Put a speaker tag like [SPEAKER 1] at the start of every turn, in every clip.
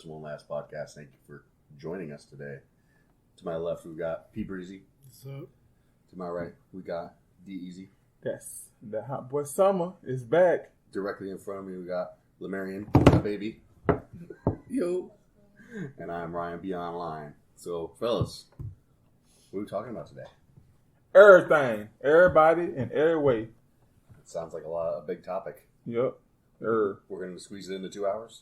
[SPEAKER 1] this one last podcast. Thank you for joining us today. To my left, we've got P Breezy.
[SPEAKER 2] What's up?
[SPEAKER 1] To my right, we got D Easy.
[SPEAKER 3] Yes, the hot boy summer is back.
[SPEAKER 1] Directly in front of me, we got Lemarian, my baby.
[SPEAKER 2] Yo.
[SPEAKER 1] And I'm Ryan B. Online. So, fellas, what are we talking about today?
[SPEAKER 3] Everything, everybody, and every way.
[SPEAKER 1] It sounds like a big topic.
[SPEAKER 3] Yep.
[SPEAKER 1] We're going to squeeze it into 2 hours.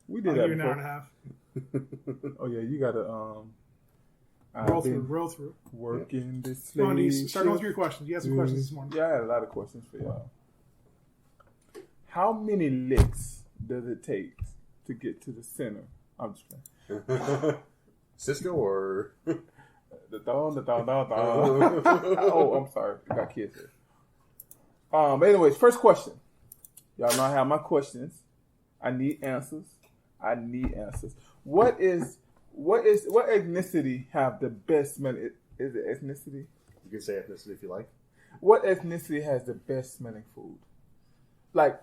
[SPEAKER 3] We did
[SPEAKER 2] I'll
[SPEAKER 3] that
[SPEAKER 2] give you an hour
[SPEAKER 3] before.
[SPEAKER 2] and a half.
[SPEAKER 3] Oh yeah, you gotta
[SPEAKER 2] Roll through.
[SPEAKER 3] working this.
[SPEAKER 2] Come on, Denise, start going through your questions. You had some questions this morning.
[SPEAKER 3] Yeah, I had a lot of questions for y'all. How many licks does it take to get to the center? I'm just playing.
[SPEAKER 1] Cisco or
[SPEAKER 3] The thong. Oh, I'm sorry. I got kids here. But anyways, first question. Y'all know I have my questions. I need answers. What ethnicity have the best smelling? Is it ethnicity?
[SPEAKER 1] you can say ethnicity if you like.
[SPEAKER 3] What ethnicity has the best smelling food? Like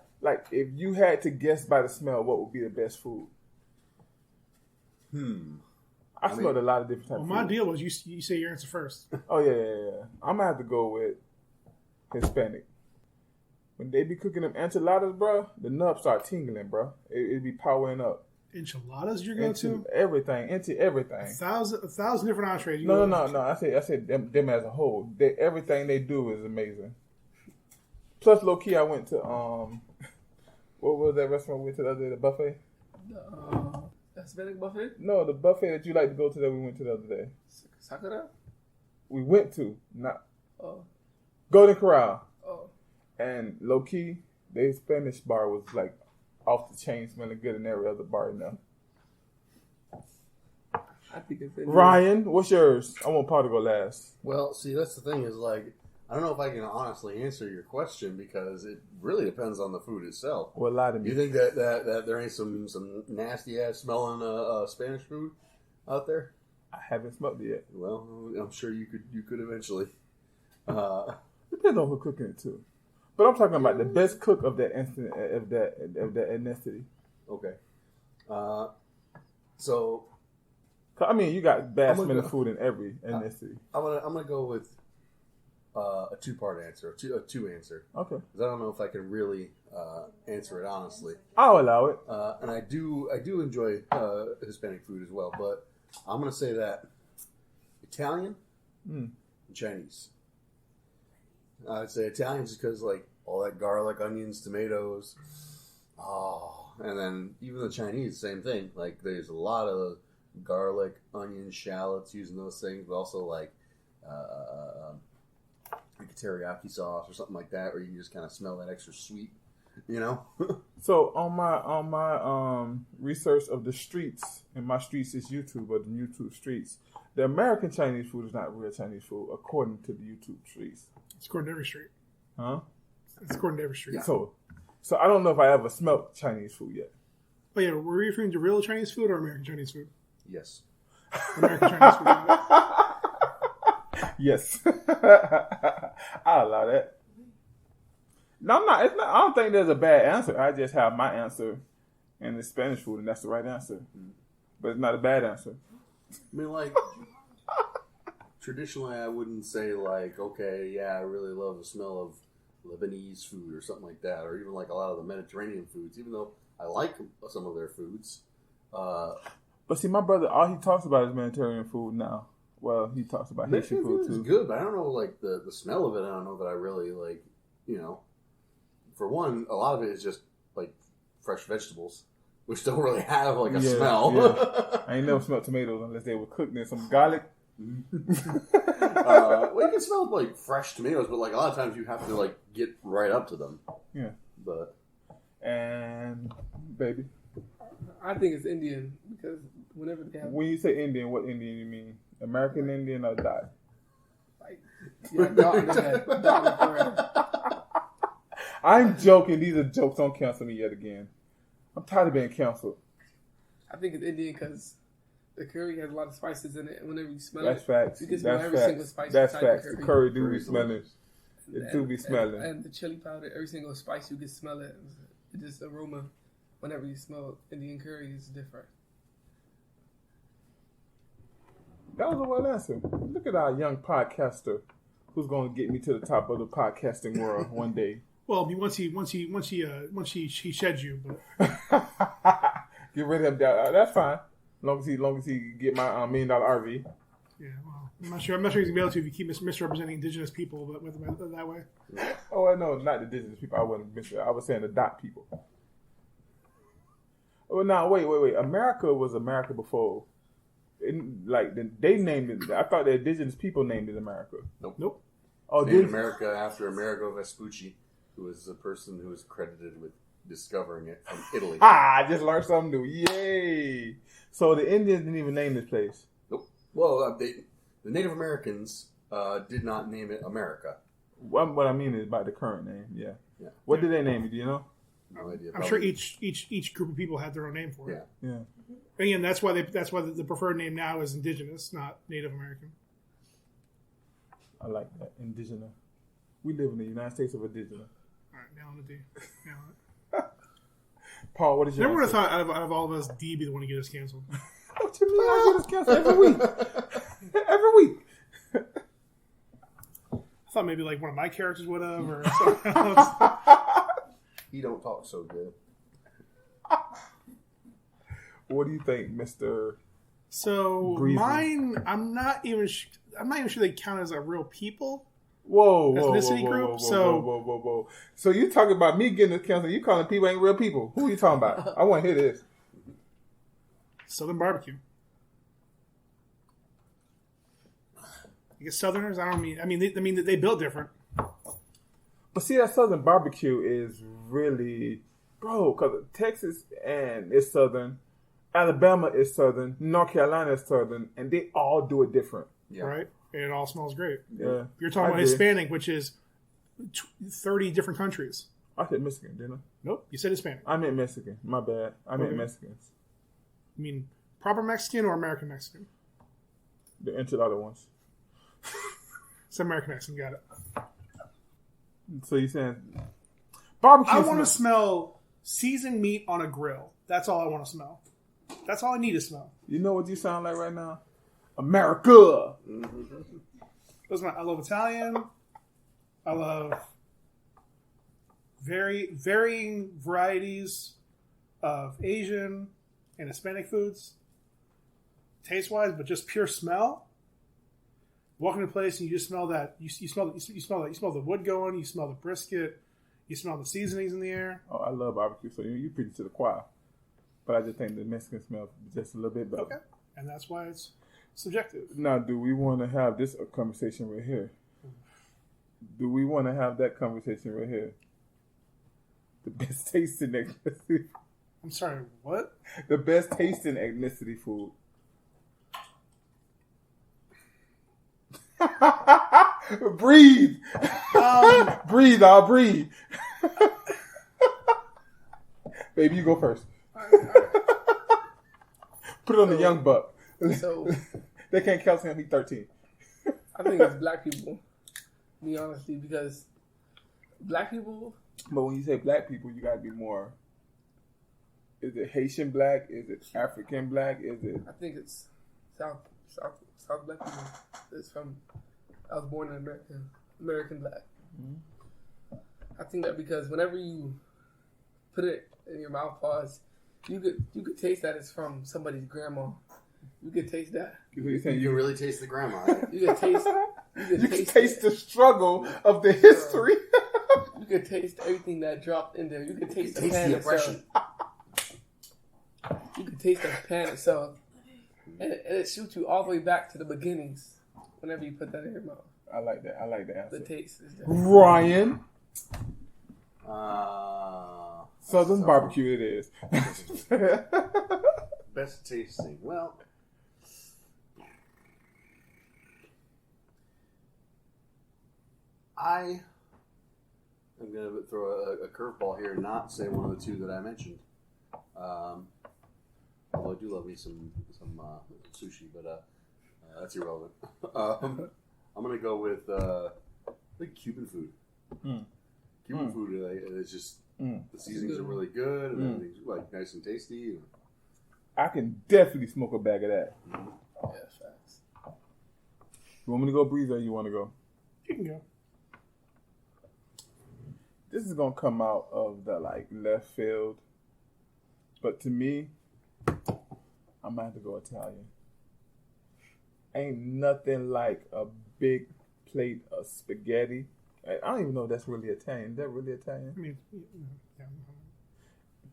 [SPEAKER 3] if you had to guess by the smell, what would be the best food? I smelled a lot of different types.
[SPEAKER 2] Well, my deal was you say your answer first.
[SPEAKER 3] Oh yeah. I'm gonna have to go with Hispanic. When they be cooking them enchiladas, bro, the nubs start tingling, bro. It be powering up.
[SPEAKER 2] Enchiladas you're going to?
[SPEAKER 3] Everything.
[SPEAKER 2] A thousand different entrees.
[SPEAKER 3] No. I said them as a whole. Everything they do is amazing. Plus, low key, I went to what was that restaurant we went to the other day? The buffet.
[SPEAKER 4] Hispanic buffet?
[SPEAKER 3] No, the buffet that you like to go to that we went to the other day.
[SPEAKER 4] Sakura?
[SPEAKER 3] We went to not
[SPEAKER 4] Oh.
[SPEAKER 3] Golden Corral.
[SPEAKER 4] Oh.
[SPEAKER 3] And low key, their Spanish bar was like off the chain, smelling good, than every other bar in there.
[SPEAKER 4] I think it's Indian.
[SPEAKER 3] Ryan, what's yours? I want Paul to go last.
[SPEAKER 1] Well, see, that's the thing is like, I don't know if I can honestly answer your question because it really depends on the food itself.
[SPEAKER 3] Well, lie to me.
[SPEAKER 1] You think that there ain't some nasty ass smelling Spanish food out there?
[SPEAKER 3] I haven't smelled it yet.
[SPEAKER 1] Well, I'm sure you could eventually.
[SPEAKER 3] Depends on who's cooking it too. But I'm talking about the best cook of that instant of that ethnicity.
[SPEAKER 1] Okay. So,
[SPEAKER 3] I mean, you got bad
[SPEAKER 1] I'm gonna
[SPEAKER 3] smelling
[SPEAKER 1] go-
[SPEAKER 3] food in every ethnicity.
[SPEAKER 1] I'm gonna go with a 2-part answer, a two answer.
[SPEAKER 3] Okay,
[SPEAKER 1] Because I don't know if I can really answer it honestly.
[SPEAKER 3] I'll allow it.
[SPEAKER 1] And I do enjoy Hispanic food as well, but I'm gonna say that Italian and Chinese. I'd say Italian just because like all that garlic, onions, tomatoes. Oh, and then even the Chinese, same thing. Like there's a lot of garlic, onions, shallots using those things, but also like a teriyaki sauce or something like that, where you can just kind of smell that extra sweet, you know.
[SPEAKER 3] So on my research of the streets, and my streets is YouTube, but the YouTube streets, the American Chinese food is not real Chinese food according to the YouTube streets.
[SPEAKER 2] It's according to every street.
[SPEAKER 3] Huh?
[SPEAKER 2] It's according to every street.
[SPEAKER 1] Yeah.
[SPEAKER 3] So I don't know if I ever smelled Chinese food yet.
[SPEAKER 2] But yeah, were you referring to real Chinese food or American Chinese food?
[SPEAKER 1] Yes.
[SPEAKER 2] American Chinese food.
[SPEAKER 3] Yes, I'll allow that. No, I'm not. It's not. I don't think there's a bad answer. I just have my answer, and it's Spanish food, and that's the right answer. But it's not a bad answer.
[SPEAKER 1] I mean, like, traditionally, I wouldn't say, like, okay, yeah, I really love the smell of Lebanese food or something like that, or even, like, a lot of the Mediterranean foods, even though I like some of their foods.
[SPEAKER 3] But see, my brother, all he talks about is Mediterranean food now. Well, he talks about Haitian food,
[SPEAKER 1] is
[SPEAKER 3] too.
[SPEAKER 1] good, but I don't know, like, the smell of it, I don't know that I really, like, you know. For one, a lot of it is just, like, fresh vegetables, which don't really have, like, a smell.
[SPEAKER 3] Yeah. I ain't never smelled tomatoes unless they were cooked in some garlic.
[SPEAKER 1] Well, you can smell like fresh tomatoes, but like a lot of times you have to like get right up to them.
[SPEAKER 3] Yeah.
[SPEAKER 1] But
[SPEAKER 3] And baby,
[SPEAKER 4] I think it's Indian because whenever they have
[SPEAKER 3] when you say Indian, what Indian you mean? American Indian or Dai?
[SPEAKER 4] like dark.
[SPEAKER 3] I'm joking. These are jokes. Don't cancel me yet again. I'm tired of being canceled.
[SPEAKER 4] I think it's Indian because the curry has a lot of spices in it, and whenever you smell
[SPEAKER 3] That's
[SPEAKER 4] it,
[SPEAKER 3] facts.
[SPEAKER 4] you can smell
[SPEAKER 3] That's
[SPEAKER 4] every
[SPEAKER 3] facts.
[SPEAKER 4] single spice.
[SPEAKER 3] That's
[SPEAKER 4] inside
[SPEAKER 3] facts. The curry do be
[SPEAKER 1] Curry's
[SPEAKER 3] smelling. It do be smelling.
[SPEAKER 4] And the chili powder, every single spice you can smell it. It's just aroma whenever you smell Indian curry, it's different.
[SPEAKER 3] That was a well answer. Look at our young podcaster who's going to get me to the top of the podcasting world one day.
[SPEAKER 2] Well, once he sheds you, but
[SPEAKER 3] get rid of him. That's fine. Long as he get my $1 million RV.
[SPEAKER 2] Yeah, well, I'm not sure he's gonna be able to if you keep misrepresenting indigenous people, but with that way.
[SPEAKER 3] Oh, no, not the indigenous people. I wasn't. I was saying the dot people. Oh, now wait. America was America before. They named it. I thought the indigenous people named it America.
[SPEAKER 2] Nope.
[SPEAKER 1] Oh, named America after Amerigo Vespucci, who was the person who was credited with discovering it from Italy.
[SPEAKER 3] I just learned something new. Yay! So the Indians didn't even name this place.
[SPEAKER 1] Nope. Well, the Native Americans did not name it America.
[SPEAKER 3] What I mean is by the current name. Yeah. What did they name it? Do you know?
[SPEAKER 1] No idea.
[SPEAKER 2] I'm sure each group of people had their own name for it.
[SPEAKER 3] Yeah.
[SPEAKER 2] Again, that's why the preferred name now is indigenous, not Native American.
[SPEAKER 3] I like that. Indigenous. We live in the United States of Indigenous.
[SPEAKER 2] All right, now on the D.
[SPEAKER 3] Paul, what is your
[SPEAKER 2] Never would have thought out of all of us, D be the one to get us canceled.
[SPEAKER 3] What you mean? I get us canceled every week. Every week.
[SPEAKER 2] I thought maybe like one of my characters would have, or something else.
[SPEAKER 1] He don't talk so good.
[SPEAKER 3] What do you think, Mr.
[SPEAKER 2] So
[SPEAKER 3] Breezy?
[SPEAKER 2] mine, I'm not even sure they count as a real people.
[SPEAKER 3] Whoa.
[SPEAKER 2] Ethnicity group.
[SPEAKER 3] Whoa. So you talking about me getting this canceled? You calling people ain't real people? Who are you talking about? I want to hear this.
[SPEAKER 2] Southern barbecue. I guess Southerners. I mean they build different.
[SPEAKER 3] But see, that Southern barbecue is really, bro, because Texas and it's Southern, Alabama is Southern, North Carolina is Southern, and they all do it different.
[SPEAKER 1] Yeah.
[SPEAKER 2] Right? And it all smells great.
[SPEAKER 3] Yeah.
[SPEAKER 2] You're talking about Hispanic, which is 30 different countries.
[SPEAKER 3] I said Mexican, didn't I?
[SPEAKER 2] Nope, you said Hispanic.
[SPEAKER 3] I meant Mexican. My bad. I meant
[SPEAKER 2] Okay.
[SPEAKER 3] Mexicans.
[SPEAKER 2] You mean proper Mexican or American Mexican?
[SPEAKER 3] The enchilada ones.
[SPEAKER 2] It's American Mexican, got it.
[SPEAKER 3] So you're saying barbecue?
[SPEAKER 2] I want to smell seasoned meat on a grill. That's all I want to smell. That's all I need to smell.
[SPEAKER 3] You know what you sound like right now? America.
[SPEAKER 2] I love Italian. I love varying varieties of Asian and Hispanic foods, taste-wise, but just pure smell. Walk into a place and you just smell that. You smell the wood going. You smell the brisket. You smell the seasonings in the air.
[SPEAKER 3] Oh, I love barbecue. So you preach to the choir, but I just think the Mexican smells just a little bit better.
[SPEAKER 2] Okay, and that's why it's subjective.
[SPEAKER 3] Now, do we want to have this conversation right here? Do we want to have that conversation right here? The best tasting ethnicity.
[SPEAKER 2] I'm sorry, what?
[SPEAKER 3] The best tasting ethnicity food. Breathe. Breathe. I'll breathe. Baby, you go first. Put it on the young buck.
[SPEAKER 4] So
[SPEAKER 3] They can't cancel him. He's 13.
[SPEAKER 4] I think it's black people. To be honestly, because black people.
[SPEAKER 3] But when you say black people, you gotta be more. Is it Haitian black? Is it African black? Is it?
[SPEAKER 4] I think it's South black people. It's from. I was born in American black. Mm-hmm. I think that because whenever you put it in your mouth, pause, you could taste that it's from somebody's grandma. You could taste that.
[SPEAKER 1] You can really taste the grandma. Right?
[SPEAKER 4] You could taste.
[SPEAKER 3] You can taste the struggle of the history.
[SPEAKER 4] You could taste everything that dropped in there. You could taste the
[SPEAKER 1] Taste
[SPEAKER 4] pan
[SPEAKER 1] the
[SPEAKER 4] itself.
[SPEAKER 1] oppression.
[SPEAKER 4] You could taste the pan itself, and it shoots you all the way back to the beginnings. Whenever you put that in your mouth,
[SPEAKER 3] I like that. I like the answer.
[SPEAKER 4] the taste is different.
[SPEAKER 3] Ryan. Southern
[SPEAKER 1] so-
[SPEAKER 3] barbecue it is.
[SPEAKER 1] Best tasting. Well, I am going to throw a curveball here and not say one of the two that I mentioned. Although I do love me some sushi, but that's irrelevant. I'm going to go with like Cuban food. Cuban food is just The seasonings are really good, and everything's like nice and tasty.
[SPEAKER 3] I can definitely smoke a bag of that.
[SPEAKER 4] Yeah, facts.
[SPEAKER 3] You want me to go, Breeze, or you want to go?
[SPEAKER 2] You can go.
[SPEAKER 3] This is gonna come out of the like left field, but to me, I'm gonna have to go Italian. Ain't nothing like a big plate of spaghetti. I don't even know if that's really Italian. Is that really Italian?
[SPEAKER 2] I mean, yeah.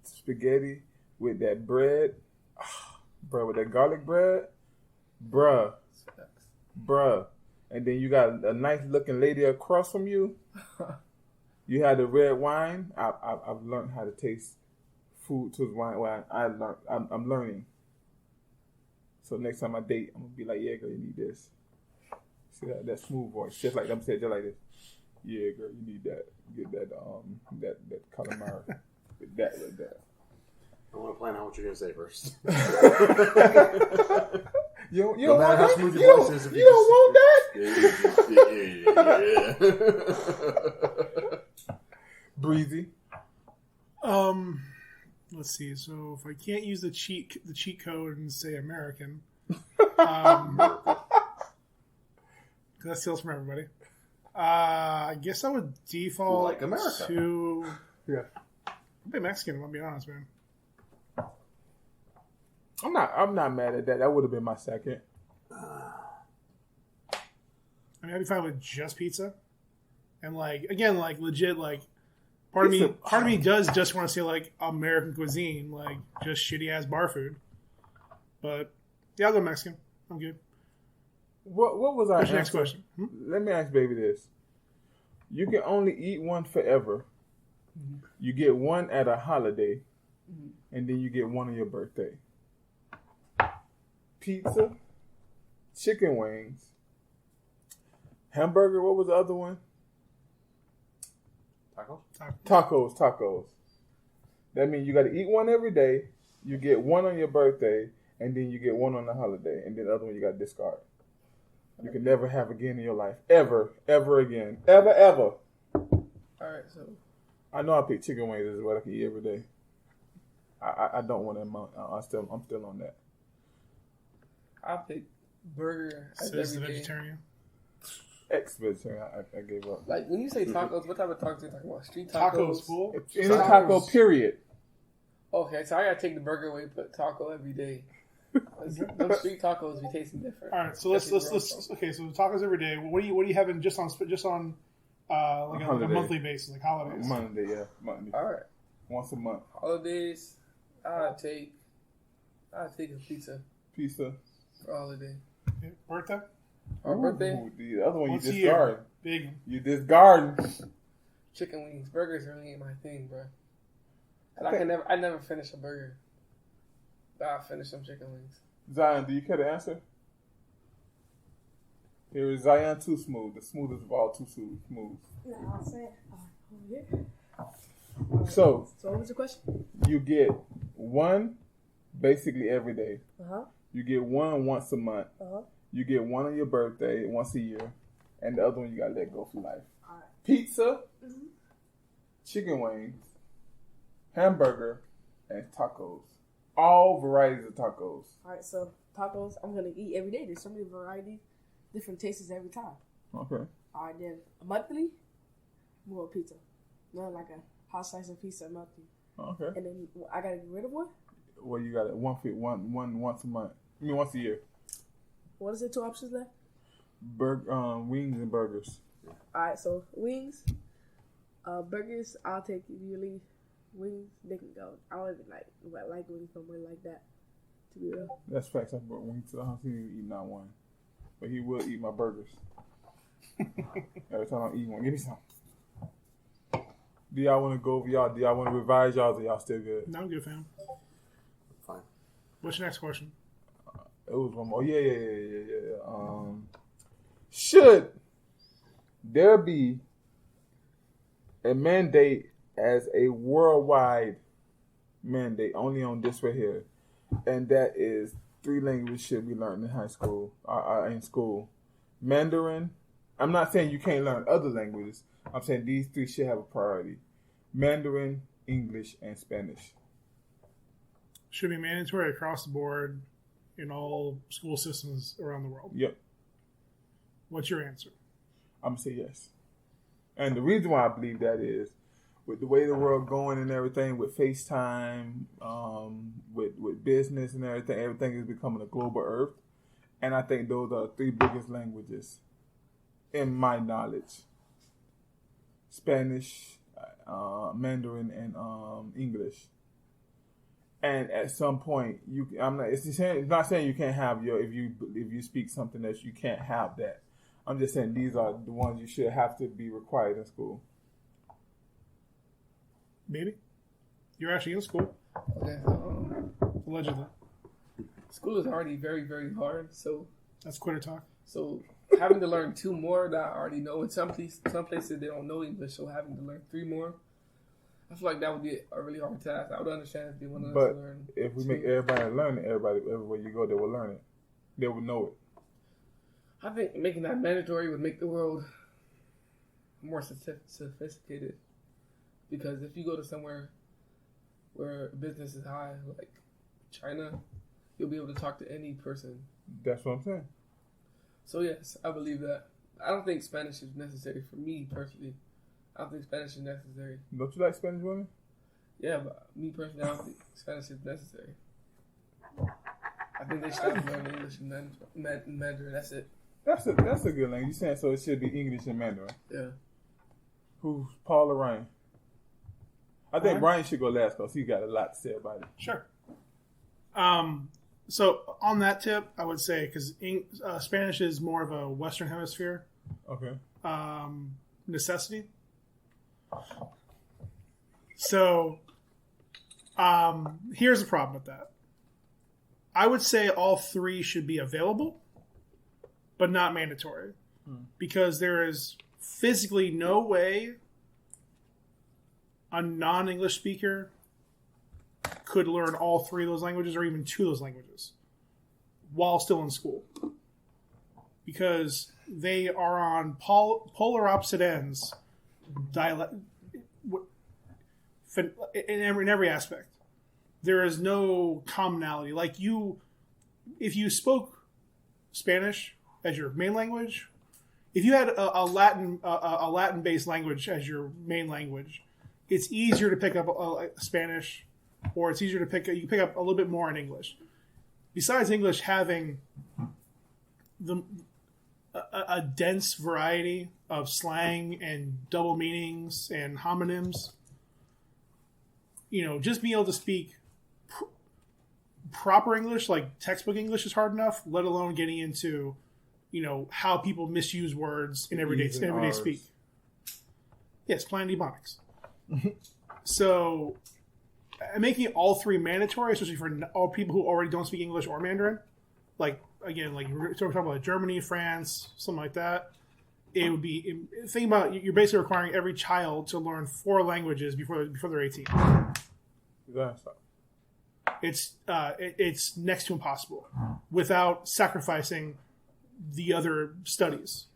[SPEAKER 3] Spaghetti with that bread, bruh, with that garlic bread, bruh, and then you got a nice looking lady across from you. You had the red wine. I've learned how to taste food to wine. I'm learning. So next time I date, I'm gonna be like, yeah, girl, you need this. See that smooth voice, just like I'm saying, just like this. Yeah, girl, you need that. Get that that calamari. With that like that.
[SPEAKER 1] I want to plan out what you're gonna say first.
[SPEAKER 3] You don't
[SPEAKER 1] No matter
[SPEAKER 3] want
[SPEAKER 1] how
[SPEAKER 3] that?
[SPEAKER 1] smooth
[SPEAKER 3] You
[SPEAKER 1] your
[SPEAKER 3] don't,
[SPEAKER 1] voice is, if
[SPEAKER 3] you don't want
[SPEAKER 1] that. Yeah.
[SPEAKER 3] Breezy.
[SPEAKER 2] Let's see. So if I can't use the cheat code and say American, that steals from everybody. I guess I would default
[SPEAKER 1] Like America.
[SPEAKER 2] to
[SPEAKER 3] Yeah.
[SPEAKER 2] be Mexican. I'll be honest, man.
[SPEAKER 3] I'm not mad at that. That would have been my second.
[SPEAKER 2] I mean, I'd be fine with just pizza, and like again, like legit, like part of me does just want to say like American cuisine, like just shitty ass bar food. But yeah, I'll go Mexican. I'm good.
[SPEAKER 3] What was our
[SPEAKER 2] What's your next
[SPEAKER 3] answer?
[SPEAKER 2] question?
[SPEAKER 3] Let me ask baby this. You can only eat one forever. You get one at a holiday, and then you get one on your birthday. Pizza, chicken wings, hamburger, what was the other one? Tacos. That means you got to eat one every day, you get one on your birthday, and then you get one on the holiday, and then the other one you got to discard. You can never have again in your life. Ever again. Ever.
[SPEAKER 4] Alright, so
[SPEAKER 3] I know I pick chicken wings as what I can eat every day. I don't want that. I'm still on that.
[SPEAKER 4] I pick burger as
[SPEAKER 2] So is the
[SPEAKER 4] every day.
[SPEAKER 2] vegetarian.
[SPEAKER 3] Ex-vegetarian, I gave up.
[SPEAKER 4] Like when you say tacos, what type of tacos are you talking about? Street tacos?
[SPEAKER 2] Tacos, fool.
[SPEAKER 3] Any taco, period.
[SPEAKER 4] Okay, so I gotta take the burger away, put taco every day. Them street tacos be tasting different.
[SPEAKER 2] All right, so let's okay. So tacos every day. What are you having just on like a monthly basis, like holidays?
[SPEAKER 3] Monday.
[SPEAKER 4] All right,
[SPEAKER 3] Once a month.
[SPEAKER 4] holidays. I take a pizza
[SPEAKER 3] Pizza.
[SPEAKER 4] for holiday.
[SPEAKER 2] Okay. Birthday,
[SPEAKER 4] Our birthday,
[SPEAKER 3] Ooh, the other one
[SPEAKER 2] once
[SPEAKER 3] you
[SPEAKER 2] a year,
[SPEAKER 3] discard.
[SPEAKER 2] big one.
[SPEAKER 3] You discard.
[SPEAKER 4] chicken wings, burgers really ain't my thing, bro. And I never finish a burger. But I finish some chicken wings.
[SPEAKER 3] Zion, do you care to answer? Here is Zion Too Smooth, the smoothest of all Too Smooth.
[SPEAKER 5] No, I'll say it.
[SPEAKER 3] So
[SPEAKER 5] what was the question?
[SPEAKER 3] you get one basically every day.
[SPEAKER 5] Uh-huh.
[SPEAKER 3] You get one once a month.
[SPEAKER 5] Uh-huh.
[SPEAKER 3] You get one on your birthday once a year. And the other one you gotta let go for life.
[SPEAKER 5] All right.
[SPEAKER 3] Pizza, chicken wings, hamburger, and tacos. All varieties of tacos.
[SPEAKER 5] All right, so tacos, I'm going to eat every day. There's so many varieties, different tastes every time.
[SPEAKER 3] Okay.
[SPEAKER 5] All right, then monthly, more pizza. No, like a hot slice of pizza monthly.
[SPEAKER 3] Okay.
[SPEAKER 5] And then I got to get rid of one?
[SPEAKER 3] Well, you got it once a month. I mean, once a year.
[SPEAKER 5] What is the two options left?
[SPEAKER 3] Wings and burgers.
[SPEAKER 5] All right, so wings, burgers, I'll take usually wings. They can go. I don't even like wings somewhere like that, to be real.
[SPEAKER 3] That's facts. I brought wings to the house. He didn't eat not one. But he will eat my burgers. Every time I eat one. Give me some. Do y'all want to go over y'all? Do y'all want to revise y'all? Or y'all still good?
[SPEAKER 2] No, I'm good, fam.
[SPEAKER 1] Fine.
[SPEAKER 2] What's your next question?
[SPEAKER 3] It was one more. Yeah. Should there be a mandate as a worldwide mandate only on this right here, and that is 3 languages should be learned in high school, in school. Mandarin. I'm not saying you can't learn other languages. I'm saying these 3 should have a priority. Mandarin, English and Spanish.
[SPEAKER 2] Should be mandatory across the board in all school systems around the world.
[SPEAKER 3] Yep.
[SPEAKER 2] What's your answer?
[SPEAKER 3] I'm going to say yes. And the reason why I believe that is with the way the world going and everything, with FaceTime, with business and everything is becoming a global earth. And I think those are the 3 biggest languages in my knowledge. Spanish, Mandarin, and English. And at some point, it's not saying you can't have if you speak something that you can't have that. I'm just saying these are the ones you should have to be required in school.
[SPEAKER 2] Maybe. You're actually in school.
[SPEAKER 4] Okay,
[SPEAKER 2] Allegedly.
[SPEAKER 4] school is already very, very hard. So
[SPEAKER 2] That's quitter talk.
[SPEAKER 4] So having to learn 2 more that I already know. In some places they don't know English, so having to learn 3 more, I feel like that would be a really hard task. I would understand if they wanted us to learn.
[SPEAKER 3] But if we make everybody learn it, everywhere you go, they will learn it. They will know it.
[SPEAKER 4] I think making that mandatory would make the world more sophisticated. Because if you go to somewhere where business is high, like China, you'll be able to talk to any person.
[SPEAKER 3] That's what I'm saying.
[SPEAKER 4] So yes, I believe that. I don't think Spanish is necessary for me personally. I don't think Spanish is necessary.
[SPEAKER 3] Don't you like Spanish women?
[SPEAKER 4] Yeah, but me personally, I don't think Spanish is necessary. I think they should have learned English and Mandarin. That's it.
[SPEAKER 3] That's a good language. You saying so it should be English and Mandarin?
[SPEAKER 4] Yeah.
[SPEAKER 3] Who's Paul or Ryan? I think Ryan should go last because he got a lot to say about it.
[SPEAKER 2] Sure. So on that tip, I would say because Spanish is more of a Western Hemisphere
[SPEAKER 3] Okay.
[SPEAKER 2] necessity. So here's the problem with that. I would say all 3 should be available, but not mandatory, because there is physically no way a non-English speaker could learn all 3 of those languages or even 2 of those languages while still in school, because they are on polar opposite ends in every aspect. There is no commonality. Like if you spoke Spanish as your main language, if you had a Latin-based language as your main language, it's easier to pick up Spanish, or it's easier to you can pick up a little bit more in English. Besides English having a dense variety of slang and double meanings and homonyms, just being able to speak proper English, like textbook English, is hard enough, let alone getting into, how people misuse words in everyday speak. Yes, Planet Ebonics. So, making all 3 mandatory, especially for all people who already don't speak English or Mandarin, like we're talking about Germany, France, something like that, it would be, think about, you're basically requiring every child to learn 4 languages before they're 18. It's next to impossible without sacrificing the other studies.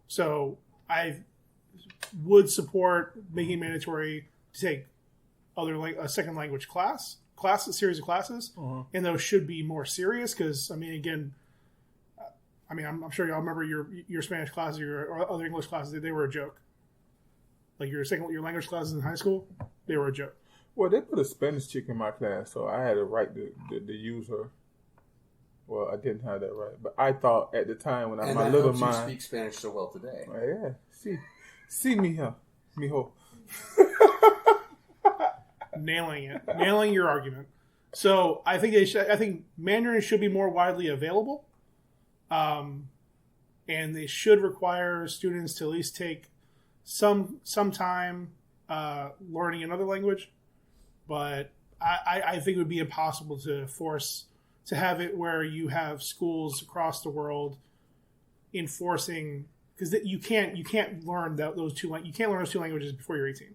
[SPEAKER 2] So I would support making it mandatory to take a second language a series of classes, and those should be more serious because I'm sure y'all remember your Spanish classes, your other English classes. They were a joke. Like your language classes in high school, they were a joke.
[SPEAKER 3] Well, they put a Spanish chick in my class, so I had a right to use her. Well, I didn't have that right, but I thought at the time when my little mind.
[SPEAKER 1] You speak Spanish so well today.
[SPEAKER 3] Yeah, see me, huh, mijo.
[SPEAKER 2] Nailing your argument. So I think Mandarin should be more widely available, and they should require students to at least take some time learning another language. But I think it would be impossible to force to have it where you have schools across the world enforcing, because you can't learn those 2 languages before you're 18.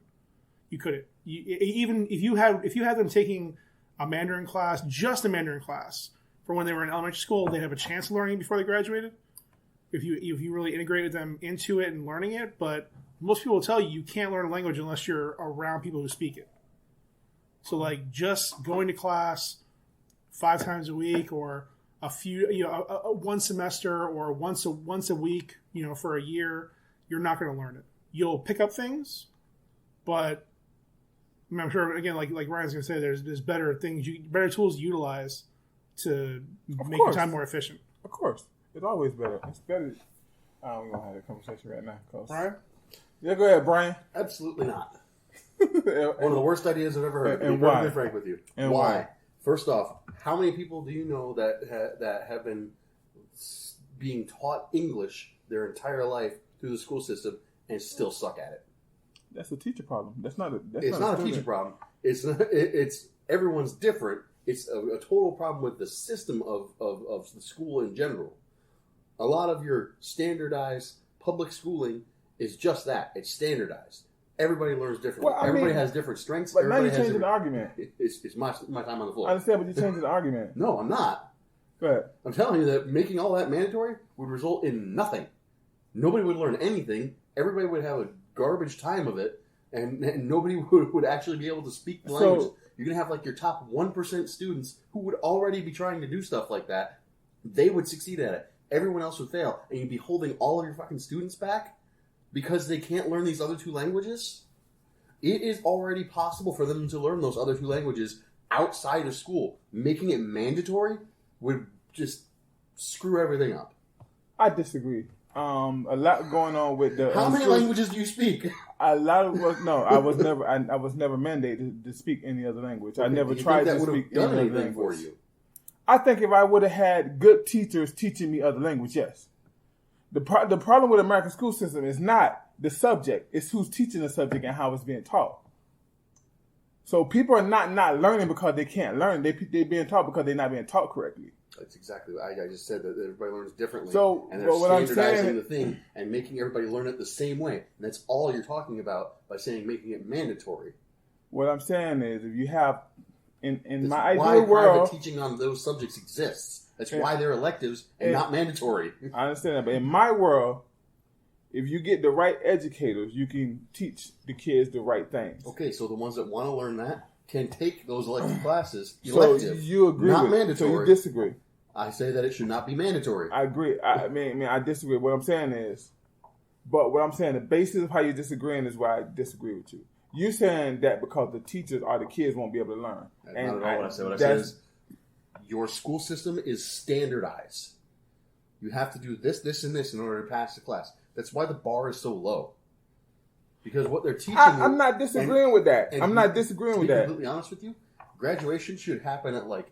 [SPEAKER 2] You couldn't. Even if you had them taking a Mandarin class, just a Mandarin class, for when they were in elementary school, they'd have a chance of learning before they graduated. If you really integrated them into it and learning it, but most people will tell you can't learn a language unless you're around people who speak it. So like just going to class 5 times a week, or a few, one semester, or once a week, for a year, you're not going to learn it. You'll pick up things, but I'm sure again, like Ryan's going to say, there's better things, better tools to utilize to make your time more efficient.
[SPEAKER 3] Of course, it's always better. It's better. I don't want to have a conversation right now.
[SPEAKER 2] Brian?
[SPEAKER 3] Yeah, go ahead, Brian.
[SPEAKER 1] Absolutely not. One of the worst ideas I've ever heard.
[SPEAKER 3] And why?
[SPEAKER 1] To be frank with you.
[SPEAKER 3] And why?
[SPEAKER 1] First off, how many people do you know that have been being taught English their entire life through the school system and still suck at it?
[SPEAKER 3] That's a teacher problem. It's not
[SPEAKER 1] a teacher problem. It's everyone's different. It's a total problem with the system of the school in general. A lot of your standardized public schooling is just that. It's standardized. Everybody learns differently.
[SPEAKER 3] Well,
[SPEAKER 1] everybody has different strengths.
[SPEAKER 3] But now you're changing the argument.
[SPEAKER 1] It's my time on the floor.
[SPEAKER 3] I understand, but you're changing the argument.
[SPEAKER 1] No, I'm not.
[SPEAKER 3] Go ahead.
[SPEAKER 1] I'm telling you that making all that mandatory would result in nothing. Nobody would learn anything. Everybody would have a garbage time of it, and nobody would actually be able to speak the language. You're going to have like your top 1% students who would already be trying to do stuff like that. They would succeed at it. Everyone else would fail. And you'd be holding all of your fucking students back because they can't learn these other 2 languages. It is already possible for them to learn those other 2 languages outside of school. Making it mandatory would just screw everything up.
[SPEAKER 3] I disagree. A lot going on with the.
[SPEAKER 1] How many languages do you speak?
[SPEAKER 3] A lot of I was never mandated to speak any other language. I never tried to speak any other language.
[SPEAKER 1] For you?
[SPEAKER 3] I think if I would have had good teachers teaching me other language, yes. The problem with the American school system is not the subject; it's who's teaching the subject and how it's being taught. So people are not learning because they can't learn. They're being taught because they're not being taught correctly.
[SPEAKER 1] That's exactly what I just said, that everybody learns differently.
[SPEAKER 3] So,
[SPEAKER 1] and they're standardizing the thing and making everybody learn it the same way. And that's all you're talking about by saying making it mandatory.
[SPEAKER 3] What I'm saying is, if you have, in my ideal
[SPEAKER 1] why
[SPEAKER 3] world,
[SPEAKER 1] private teaching on those subjects exists. That's why they're electives and not mandatory.
[SPEAKER 3] I understand that, but in my world, if you get the right educators, you can teach the kids the right things.
[SPEAKER 1] Okay, so the ones that want to learn that can take those elective classes.
[SPEAKER 3] So you agree
[SPEAKER 1] not
[SPEAKER 3] with
[SPEAKER 1] mandatory.
[SPEAKER 3] So you disagree.
[SPEAKER 1] I say that it should not be mandatory.
[SPEAKER 3] I agree. I mean, I disagree. What I'm saying is, the basis of how you're disagreeing is why I disagree with you. You're saying that because the teachers or the kids won't be able to learn.
[SPEAKER 1] That's not at all what I said. What I said is, your school system is standardized. You have to do this, this, and this in order to pass the class. That's why the bar is so low. Because what they're teaching...
[SPEAKER 3] I'm not disagreeing with that. I'm not disagreeing with that.
[SPEAKER 1] To be completely honest with you, graduation should happen at like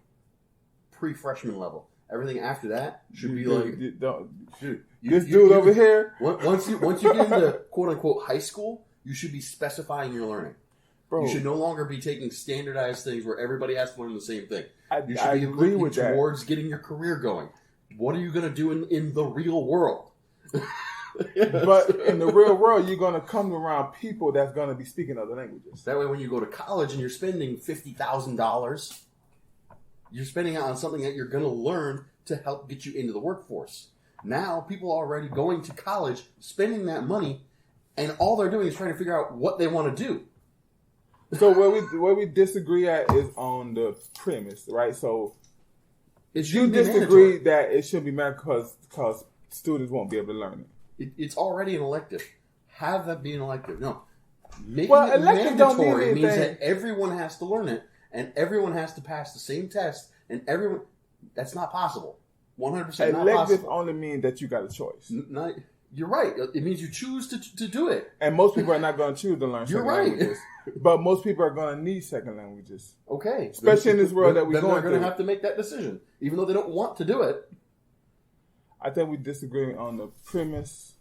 [SPEAKER 1] pre-freshman level. Everything after that should be like...
[SPEAKER 3] This dude over here...
[SPEAKER 1] Once you get into quote-unquote high school, you should be specifying your learning. Bro, you should no longer be taking standardized things where everybody has to learn the same thing. You should be looking towards getting your career going. What are you going to do in the real world?
[SPEAKER 3] But in the real world, you're going to come around people that's going to be speaking other languages.
[SPEAKER 1] That way, when you go to college and you're spending $50,000, you're spending it on something that you're going to learn to help get you into the workforce. Now, people are already going to college, spending that money, and all they're doing is trying to figure out what they want to do.
[SPEAKER 3] So where we disagree at is on the premise, right? So you disagree that it should be mandatory because students won't be able to learn it.
[SPEAKER 1] It's already an elective. Have that be an elective. No. Making it mandatory means that everyone has to learn it, and everyone has to pass the same test, and everyone... That's not possible. 100% not possible.
[SPEAKER 3] Elective only means that you got a choice.
[SPEAKER 1] You're right. It means you choose to do it.
[SPEAKER 3] And most people are not going to choose to learn second languages. But most people are going to need second languages.
[SPEAKER 1] Okay.
[SPEAKER 3] Especially in this world that we're going through.
[SPEAKER 1] They're going to have to make that decision, even though they don't want to do it.
[SPEAKER 3] I think we disagree on the premise.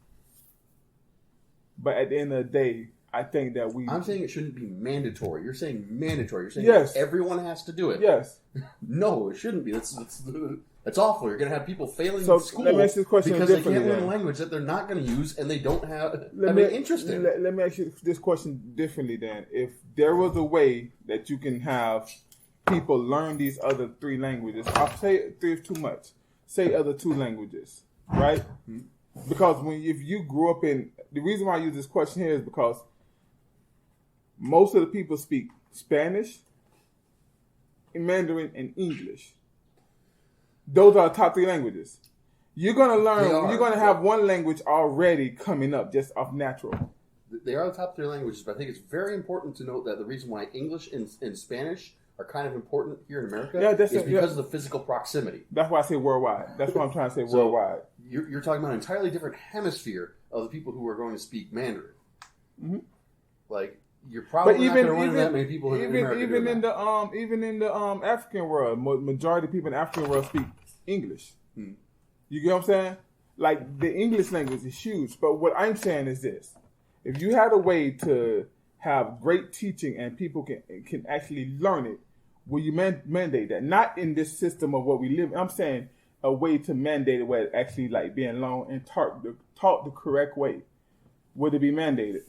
[SPEAKER 3] But at the end of the day, I think that
[SPEAKER 1] I'm saying it shouldn't be mandatory. You're saying mandatory. You're saying
[SPEAKER 3] yes.
[SPEAKER 1] Everyone has to do it.
[SPEAKER 3] Yes.
[SPEAKER 1] No, it shouldn't be. That's awful. You're going to have people failing
[SPEAKER 3] in
[SPEAKER 1] school
[SPEAKER 3] let me ask this question
[SPEAKER 1] because they can't learn a language that they're not going to use and they don't have any interest in.
[SPEAKER 3] Let me ask you this question differently then. If there was a way that you can have people learn these other 3 languages, I'll say 3 is too much. Say other 2 languages, right? Because if you grew up in... The reason why I use this question here is because most of the people speak Spanish Mandarin, and English. Those are the top 3 languages. You're going to learn, you're going to have one language already coming up just off natural.
[SPEAKER 1] They are the top 3 languages, but I think it's very important to note that the reason why English and Spanish are kind of important here in America is because of the physical proximity.
[SPEAKER 3] That's why I say worldwide. That's what I'm trying to say, worldwide.
[SPEAKER 1] You're talking about an entirely different hemisphere of the people who are going to speak Mandarin. Mm-hmm. Like, you're probably not going to run that many people in America.
[SPEAKER 3] Even in the African world, majority of people in the African world speak English. Hmm. You get what I'm saying? Like, the English language is huge. But what I'm saying is this. If you had a way to have great teaching and people can actually learn it, will you mandate that? Not in this system of what we live in. I'm saying a way to mandate it where it's actually like being learned and taught the correct way. Would it be mandated?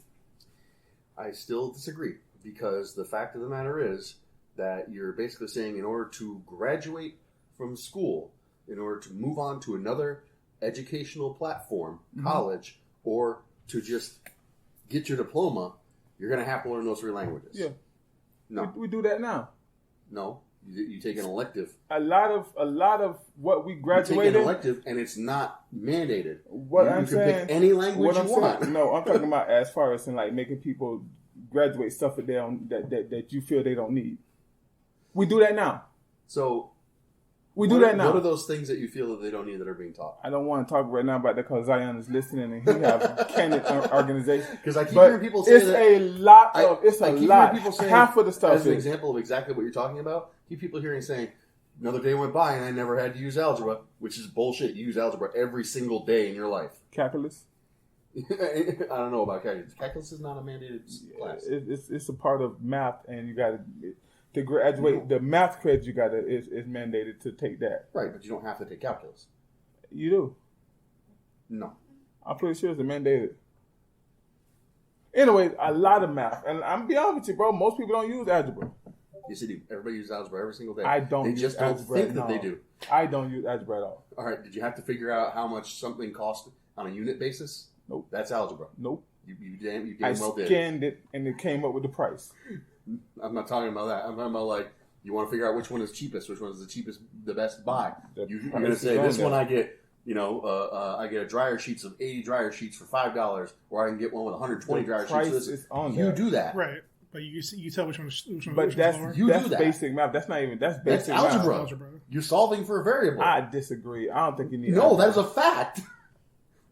[SPEAKER 1] I still disagree, because the fact of the matter is that you're basically saying in order to graduate from school, in order to move on to another educational platform, college, or to just get your diploma, you're going to have to learn those 3 languages.
[SPEAKER 3] Yeah.
[SPEAKER 1] No.
[SPEAKER 3] We do that now.
[SPEAKER 1] No. You take an elective.
[SPEAKER 3] A lot of what we graduated.
[SPEAKER 1] You take an elective, and it's not mandated.
[SPEAKER 3] What
[SPEAKER 1] you
[SPEAKER 3] I'm
[SPEAKER 1] can
[SPEAKER 3] saying,
[SPEAKER 1] pick any language you want.
[SPEAKER 3] No, I'm talking about as far as in like making people graduate stuff that you feel they don't need. We do that now.
[SPEAKER 1] So
[SPEAKER 3] we do that now.
[SPEAKER 1] What are those things that you feel that they don't need that are being taught?
[SPEAKER 3] I don't want to talk right now about that because Zion is listening and he have candid organization.
[SPEAKER 1] Because I keep hearing people say
[SPEAKER 3] it's a lot.
[SPEAKER 1] People saying,
[SPEAKER 3] half of the stuff
[SPEAKER 1] as an example of exactly what you're talking about. I keep people hearing saying, another day went by and I never had to use algebra, which is bullshit. You use algebra every single day in your life.
[SPEAKER 3] Calculus?
[SPEAKER 1] I don't know about calculus. Calculus is not a mandated class.
[SPEAKER 3] It's a part of math, and you got to graduate. The math credit you got is mandated to take that.
[SPEAKER 1] Right, but you don't have to take calculus.
[SPEAKER 3] You do.
[SPEAKER 1] No.
[SPEAKER 3] I'm pretty sure it's mandated. Anyways, a lot of math. And I'm be honest with you, bro, most people don't use algebra.
[SPEAKER 1] Yes, they do. Everybody uses algebra every single day.
[SPEAKER 3] I don't.
[SPEAKER 1] They just don't think that they do.
[SPEAKER 3] I don't use algebra at all.
[SPEAKER 1] All right. Did you have to figure out how much something cost on a unit basis?
[SPEAKER 3] Nope.
[SPEAKER 1] That's algebra.
[SPEAKER 3] Nope.
[SPEAKER 1] You damn well did.
[SPEAKER 3] I scanned it and it came up with the price.
[SPEAKER 1] I'm not talking about that. I'm talking about like you want to figure out which one is cheapest, which one is the best buy. You're going to say this one I get. I get a dryer sheets of 80 dryer sheets for $5, or I can get one with 120 dryer sheets.
[SPEAKER 3] Is on
[SPEAKER 1] you do that,
[SPEAKER 2] right? But you tell which one.
[SPEAKER 3] But that's
[SPEAKER 2] lower.
[SPEAKER 3] that's basic math. That's not even that's basic
[SPEAKER 1] that's algebra.
[SPEAKER 3] math.
[SPEAKER 1] You're solving for a variable.
[SPEAKER 3] I disagree. I don't think you need.
[SPEAKER 1] No, that is a fact.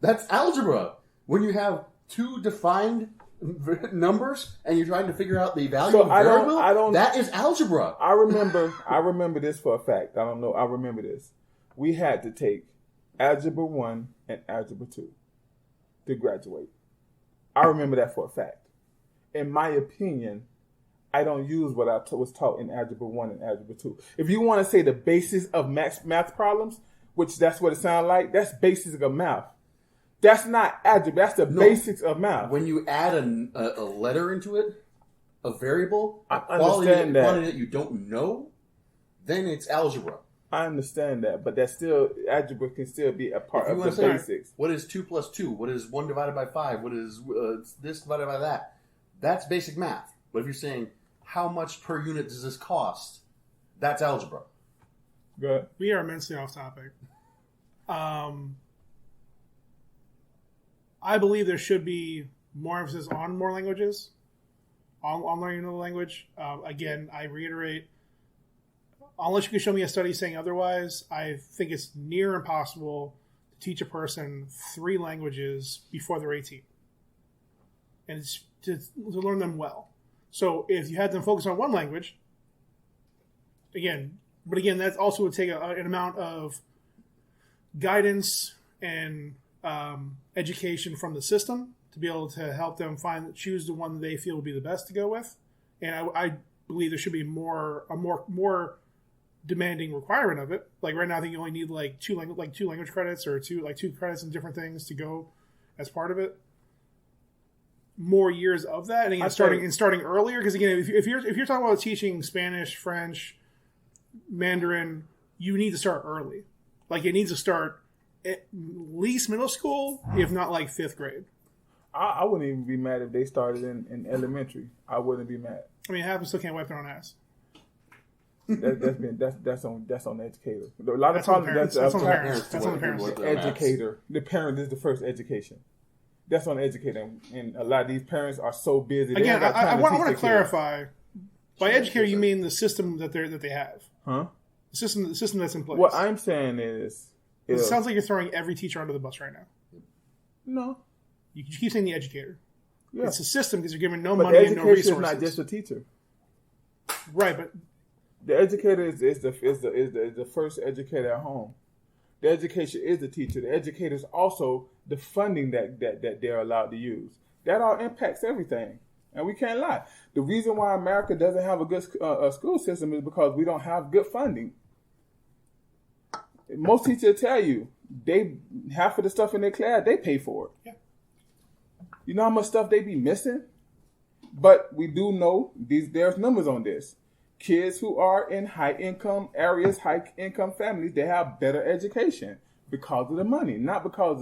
[SPEAKER 1] That's algebra. When you have 2 defined numbers and you're trying to figure out the value of a variable, that is algebra.
[SPEAKER 3] I remember this for a fact. I don't know. I remember this. We had to take Algebra 1 and Algebra 2 to graduate. I remember that for a fact. In my opinion, I don't use what I was taught in Algebra 1 and Algebra 2. If you want to say the basis of math problems, which that's what it sounds like, that's basics of math. That's not algebra. That's the basics of math.
[SPEAKER 1] When you add a letter into it, a variable, a
[SPEAKER 3] quantity
[SPEAKER 1] that you don't know, then it's algebra.
[SPEAKER 3] I understand that, but that's still algebra can still be a part of the basics.
[SPEAKER 1] What is 2 plus 2? What is 1 divided by 5? What is this divided by that? That's basic math. But if you're saying how much per unit does this cost, that's algebra.
[SPEAKER 3] Good.
[SPEAKER 2] We are immensely off topic. I believe there should be more emphasis on more languages, on learning another language. Again, I reiterate, unless you can show me a study saying otherwise, I think it's near impossible to teach a person 3 languages before they're 18. And it's to learn them well. So if you had them focus on one language, again, that also would take an amount of guidance and education from the system to be able to help them choose the one that they feel would be the best to go with. And I believe there should be a more demanding requirement of it. Like right now, I think you only need like two language credits or two credits in different things to go as part of it. More years of that, and starting earlier. Because again, if you're talking about teaching Spanish, French, Mandarin, you need to start early. Like it needs to start at least middle school, if not like 5th grade.
[SPEAKER 3] I wouldn't even be mad if they started in elementary. I wouldn't be mad.
[SPEAKER 2] I mean, half of them still can't wipe their own ass.
[SPEAKER 3] That's on the educator. A lot of
[SPEAKER 2] That's on the
[SPEAKER 3] problems.
[SPEAKER 2] parents. That's on the
[SPEAKER 1] parents.
[SPEAKER 2] parents. That's on the parents.
[SPEAKER 1] What
[SPEAKER 3] The educator. The parent is the first education. That's on the educator, and a lot of these parents are so busy. They
[SPEAKER 2] Again,
[SPEAKER 3] ain't got time
[SPEAKER 2] I
[SPEAKER 3] to teach
[SPEAKER 2] want to
[SPEAKER 3] their kids.
[SPEAKER 2] clarify. By educator, you mean the system that they have,
[SPEAKER 3] Huh?
[SPEAKER 2] the system that's in place.
[SPEAKER 3] What I'm saying is,
[SPEAKER 2] It sounds like you're throwing every teacher under the bus right now.
[SPEAKER 3] no.
[SPEAKER 2] You keep saying the educator.
[SPEAKER 3] Yeah.
[SPEAKER 2] It's a system because you're giving no
[SPEAKER 3] But
[SPEAKER 2] money
[SPEAKER 3] the
[SPEAKER 2] and no
[SPEAKER 3] education is
[SPEAKER 2] resources.
[SPEAKER 3] not just a teacher.
[SPEAKER 2] Right, but
[SPEAKER 3] The educator is the first educator at home. The education is the teacher. The educator is also the funding that they're allowed to use. That all impacts everything, and we can't lie. The reason why America doesn't have a good school system is because we don't have good funding. Most teachers tell you half of the stuff in their class they pay for it.
[SPEAKER 2] Yeah.
[SPEAKER 3] You know how much stuff they be missing? But we do know there's numbers on this. Kids who are in high income areas, high income families, they have better education because of the money, not because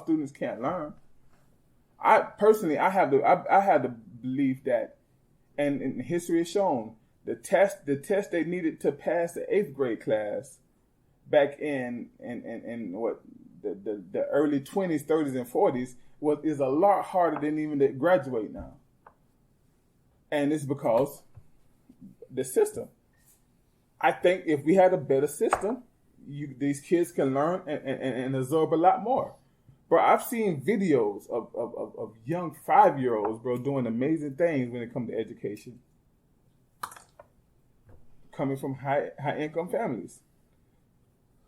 [SPEAKER 3] students can't learn. I personally have the belief that, and history has shown, the test they needed to pass the 8th grade class back in what the early 20s, 30s, and 40s is a lot harder than even to graduate now. And it's because the system. I think if we had a better system, these kids can learn and absorb a lot more. Bro, I've seen videos of young 5-year-olds, bro, doing amazing things when it comes to education. Coming from high income families.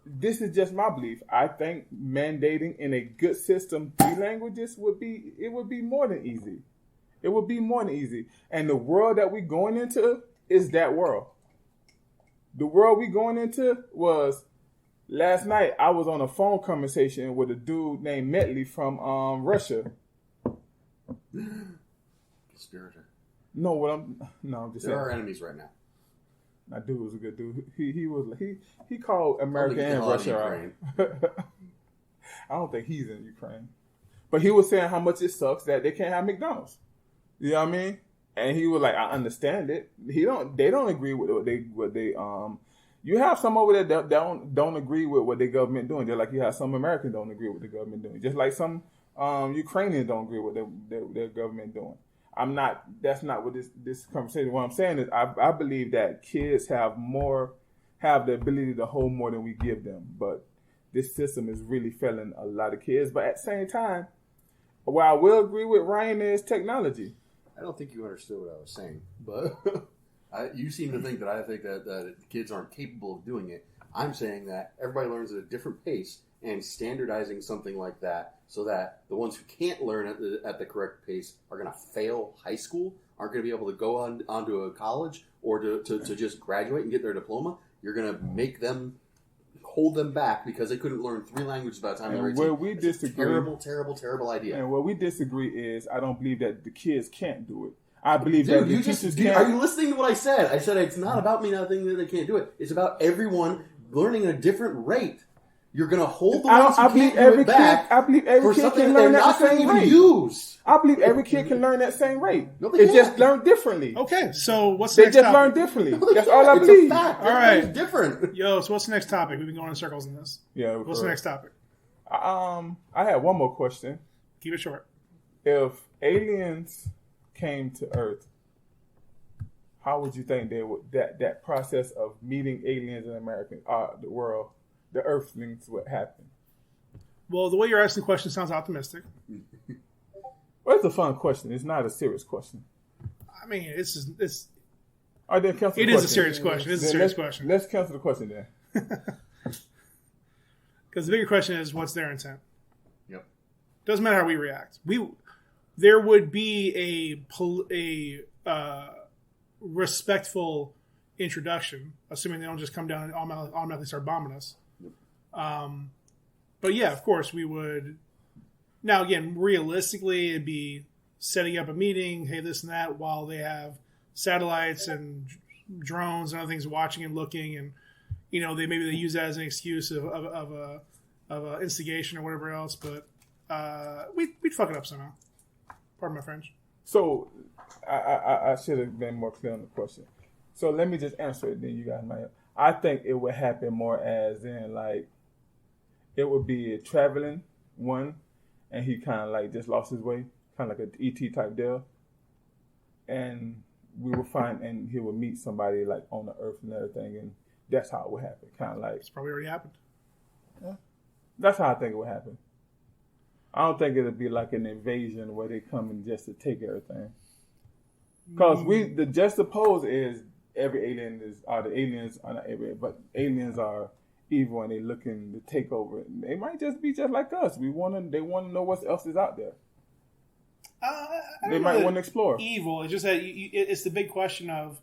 [SPEAKER 3] This is just my belief. I think mandating in a good system 3 languages would be more than easy. It would be more than easy. And the world that we're going into is that world. The world we're going into was, last night I was on a phone conversation with a dude named Metley from Russia.
[SPEAKER 1] Conspirator.
[SPEAKER 3] No, I'm just saying.
[SPEAKER 1] There are enemies right now.
[SPEAKER 3] That dude was a good dude. He called America and Russia out. I don't think he's in Ukraine. But he was saying how much it sucks that they can't have McDonald's. You know what I mean? And he was like, I understand it. They don't agree with what they you have some over there that don't agree with what their government doing. Just like you have some Americans don't agree with the government doing. Just like some Ukrainians don't agree with their government doing. That's not what this conversation. What I'm saying is I believe that kids have the ability to hold more than we give them. But this system is really failing a lot of kids. But at the same time, what I will agree with Ryan is technology.
[SPEAKER 1] I don't think you understood what I was saying, but you seem to think that I think that kids aren't capable of doing it. I'm saying that everybody learns at a different pace, and standardizing something like that so that the ones who can't learn at the correct pace are going to fail high school, aren't going to be able to go onto a college or to just graduate and get their diploma. You're going to make them hold them back because they couldn't learn 3 languages by the time they were 18.
[SPEAKER 3] Where we disagree,
[SPEAKER 1] terrible idea.
[SPEAKER 3] And where we disagree is I don't believe that the kids can't do it. I believe
[SPEAKER 1] Dude,
[SPEAKER 3] that the teachers can't.
[SPEAKER 1] Are you listening to what I said? I said it's not about me not thinking that they can't do it. It's about everyone learning at a different rate. You're going to hold the ones who can't do it back.
[SPEAKER 3] I believe every kid can learn at the same rate. I believe every kid can learn at the same rate.
[SPEAKER 1] No, they
[SPEAKER 3] They
[SPEAKER 1] can't.
[SPEAKER 3] just learn differently.
[SPEAKER 2] okay. So what's the
[SPEAKER 3] They
[SPEAKER 2] next
[SPEAKER 3] just
[SPEAKER 2] topic?
[SPEAKER 3] learn differently.
[SPEAKER 1] No, they
[SPEAKER 3] That's
[SPEAKER 1] can't.
[SPEAKER 3] all I
[SPEAKER 1] It's
[SPEAKER 3] believe.
[SPEAKER 1] a fact.
[SPEAKER 2] All right.
[SPEAKER 1] Everybody's different.
[SPEAKER 2] Yo, so what's the next topic? We've been going in circles in this.
[SPEAKER 3] Yeah.
[SPEAKER 2] What's the next topic?
[SPEAKER 3] I had one more question.
[SPEAKER 2] Keep it short.
[SPEAKER 3] If aliens came to Earth, how would you think that process of meeting aliens in America, the world, the Earthlings would happen?
[SPEAKER 2] Well, the way you're asking the question sounds optimistic.
[SPEAKER 3] Well, it's a fun question. It's not a serious question.
[SPEAKER 2] I mean, it's
[SPEAKER 3] All right, then cancel the
[SPEAKER 2] it
[SPEAKER 3] question.
[SPEAKER 2] is a serious question. It's a
[SPEAKER 3] Then
[SPEAKER 2] serious question.
[SPEAKER 3] Let's cancel the question then.
[SPEAKER 2] Because the bigger question is, what's their intent?
[SPEAKER 1] Yep.
[SPEAKER 2] Doesn't matter how we react. There would be a respectful introduction, assuming they don't just come down and automatically start bombing us. Yep. But yeah, of course we would. Now again, realistically, it'd be setting up a meeting, hey, this and that, while they have satellites and drones and other things watching and looking, and they use that as an excuse of a instigation or whatever else. But we'd fuck it up somehow. Pardon my French.
[SPEAKER 3] So I should have been more clear on the question. So let me just answer it. Then you guys might. I think it would happen more as in like it would be a traveling one, and he kind of like just lost his way, kind of like an ET type deal, and we would find and he would meet somebody like on the earth and everything, and that's how it would happen. Kind of like
[SPEAKER 2] It's probably already happened.
[SPEAKER 3] yeah. That's how I think it would happen. I don't think it'd be like an invasion where they come in just to take everything. Because the juxtapose is every alien the aliens are not every, but aliens are evil and they looking to take over. They might just be just like us. They want to know what else is out there. They might want to explore.
[SPEAKER 2] Evil. It's just that it's the big question of,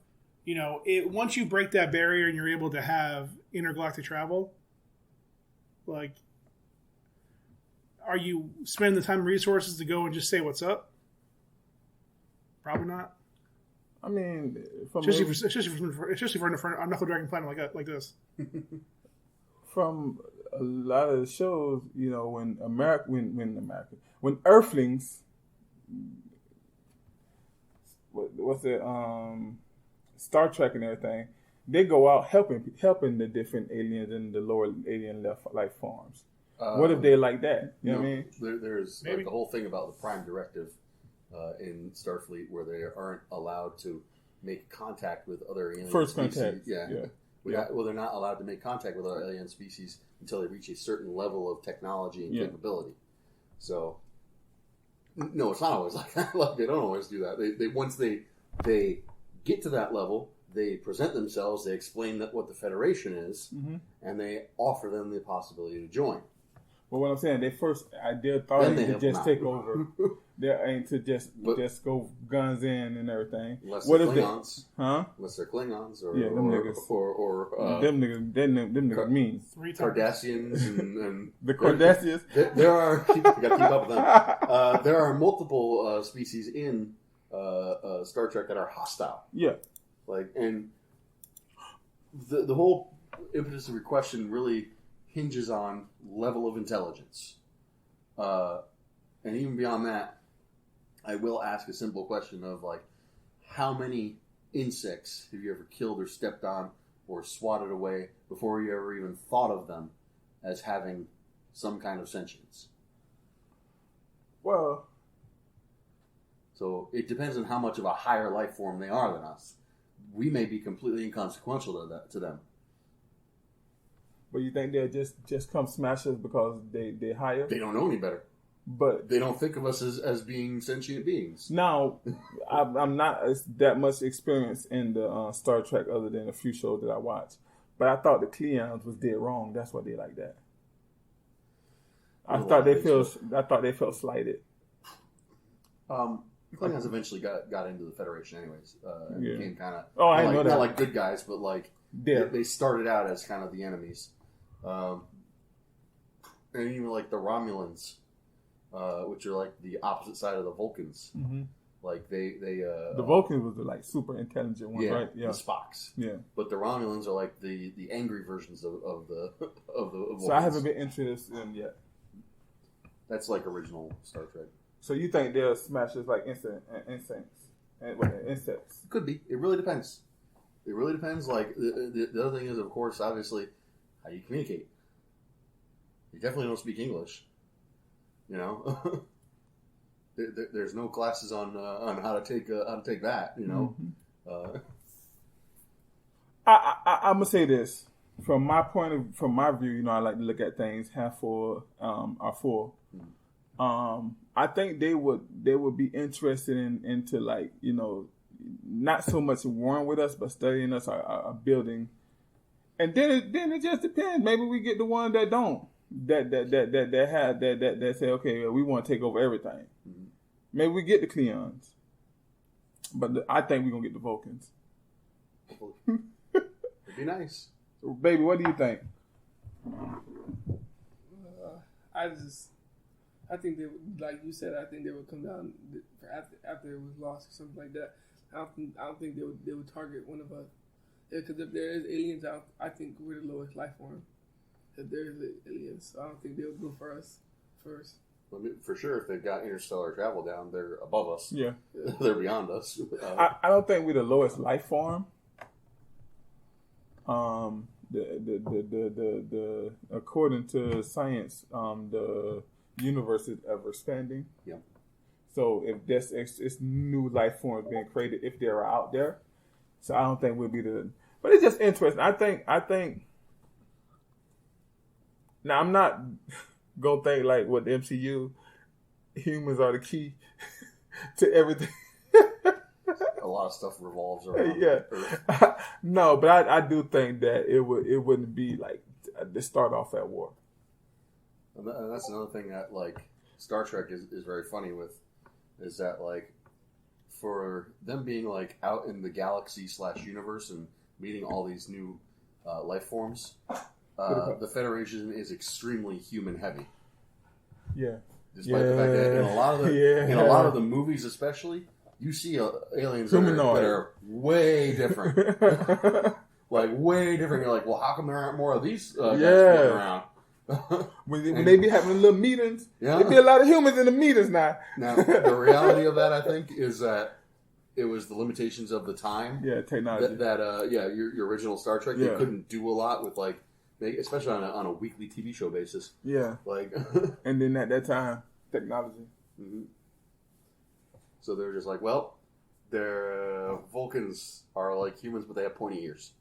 [SPEAKER 2] once you break that barrier and you're able to have intergalactic travel, like, are you spending the time and resources to go and just say what's up? Probably not.
[SPEAKER 3] I mean,
[SPEAKER 2] especially for a knuckle dragon planet like this.
[SPEAKER 3] From a lot of the shows, when Earthlings, what's it, Star Trek and everything, they go out helping the different aliens and the lower alien life forms. What if they like that? You know what I mean?
[SPEAKER 1] There's like the whole thing about the Prime Directive in Starfleet where they aren't allowed to make contact with other alien species.
[SPEAKER 3] Contact.
[SPEAKER 1] Yeah. Well, they're not allowed to make contact with other alien species until they reach a certain level of technology and capability. So, no, it's not always like that. Like, they don't always do that. They once they get to that level, they present themselves, they explain what the Federation is, and they offer them the possibility to join.
[SPEAKER 3] But what I'm saying, they thought to just take over. They ain't to just go guns in and everything.
[SPEAKER 1] Unless they're Klingons. Unless they're Klingons or
[SPEAKER 3] them niggas.
[SPEAKER 1] Or
[SPEAKER 3] them niggas mean.
[SPEAKER 1] Cardassians and
[SPEAKER 3] the Cardassians.
[SPEAKER 1] There are you got to keep up with them. There are multiple species in Star Trek that are hostile.
[SPEAKER 3] Yeah.
[SPEAKER 1] And the whole impetus of your question really hinges on level of intelligence. And even beyond that, I will ask a simple question of how many insects have you ever killed or stepped on or swatted away before you ever even thought of them as having some kind of sentience?
[SPEAKER 3] Well,
[SPEAKER 1] so it depends on how much of a higher life form they are than us. We may be completely inconsequential to them.
[SPEAKER 3] But you think they'll just come smash us because they're higher?
[SPEAKER 1] They don't know any better.
[SPEAKER 3] But
[SPEAKER 1] they don't think of us as being sentient beings.
[SPEAKER 3] Now, I'm not that much experienced in the Star Trek other than a few shows that I watched. But I thought the Klingons was dead wrong. That's why they like that. I thought they felt slighted.
[SPEAKER 1] Klingons eventually got into the Federation, anyways. Became kind of
[SPEAKER 3] not
[SPEAKER 1] like good guys, but they started out as kind of the enemies. And even like the Romulans, which are like the opposite side of the Vulcans. Mm-hmm. Like they
[SPEAKER 3] the Vulcans was the super intelligent ones, right?
[SPEAKER 1] Yeah, the Spocks.
[SPEAKER 3] Yeah,
[SPEAKER 1] but the Romulans are like the angry versions of the Vulcans.
[SPEAKER 3] So I haven't been interested in them yet.
[SPEAKER 1] That's like original Star Trek.
[SPEAKER 3] So you think they'll smash us like insects?
[SPEAKER 1] Could be. It really depends. Like the other thing is, of course, obviously, how you communicate. You definitely don't speak English. There's no classes on how to take that.
[SPEAKER 3] Mm-hmm. I'm gonna say this from my view. I like to look at things half full or full. Mm-hmm. I think they would be interested into not so much warring with us, but studying us, our building, and then it just depends. Maybe we get the one that don't that say, okay, we want to take over everything. Mm-hmm. Maybe we get the Klingons, but I think we're gonna get the Vulcans.
[SPEAKER 1] It'd be nice,
[SPEAKER 3] baby. What do you think?
[SPEAKER 4] I think they would, like you said, I think they would come down after it was lost or something like that. I don't think they would target one of us. Because if there is aliens out, I think we're the lowest life form. If there is aliens, so I don't think they would go for us first.
[SPEAKER 1] Well, for sure, if they've got interstellar travel down, they're above us.
[SPEAKER 3] Yeah,
[SPEAKER 1] they're beyond us.
[SPEAKER 3] I don't think we're the lowest life form, the according to science, the universe is ever expanding.
[SPEAKER 1] Yep.
[SPEAKER 3] So if it's new life forms being created, if they're out there, so I don't think we'll be but it's just interesting. I think. Now I'm not gonna think like what the MCU. Humans are the key to everything.
[SPEAKER 1] A lot of stuff revolves around.
[SPEAKER 3] Yeah. No, but I do think that it wouldn't be like to start off at war.
[SPEAKER 1] And that's another thing that like Star Trek is very funny with, is that like for them being like out in the galaxy / universe and meeting all these new life forms, the Federation is extremely human heavy.
[SPEAKER 3] Yeah.
[SPEAKER 1] Despite the fact that in a lot of the movies, especially, you see aliens that are way different, like way different. You're like, well, how come there aren't more of these guys floating around?
[SPEAKER 3] when they be having little meetings,
[SPEAKER 1] yeah.
[SPEAKER 3] there be a lot of humans in the meetings now.
[SPEAKER 1] Now, the reality of that, I think, is that it was the limitations of the time.
[SPEAKER 3] Yeah, technology.
[SPEAKER 1] Your original Star Trek, they couldn't do a lot with like. Especially on a weekly TV show basis. Yeah. Like,
[SPEAKER 3] and then at that time, technology.
[SPEAKER 1] Mm-hmm. So they're just like, well, their Vulcans are like humans, but they have pointy ears.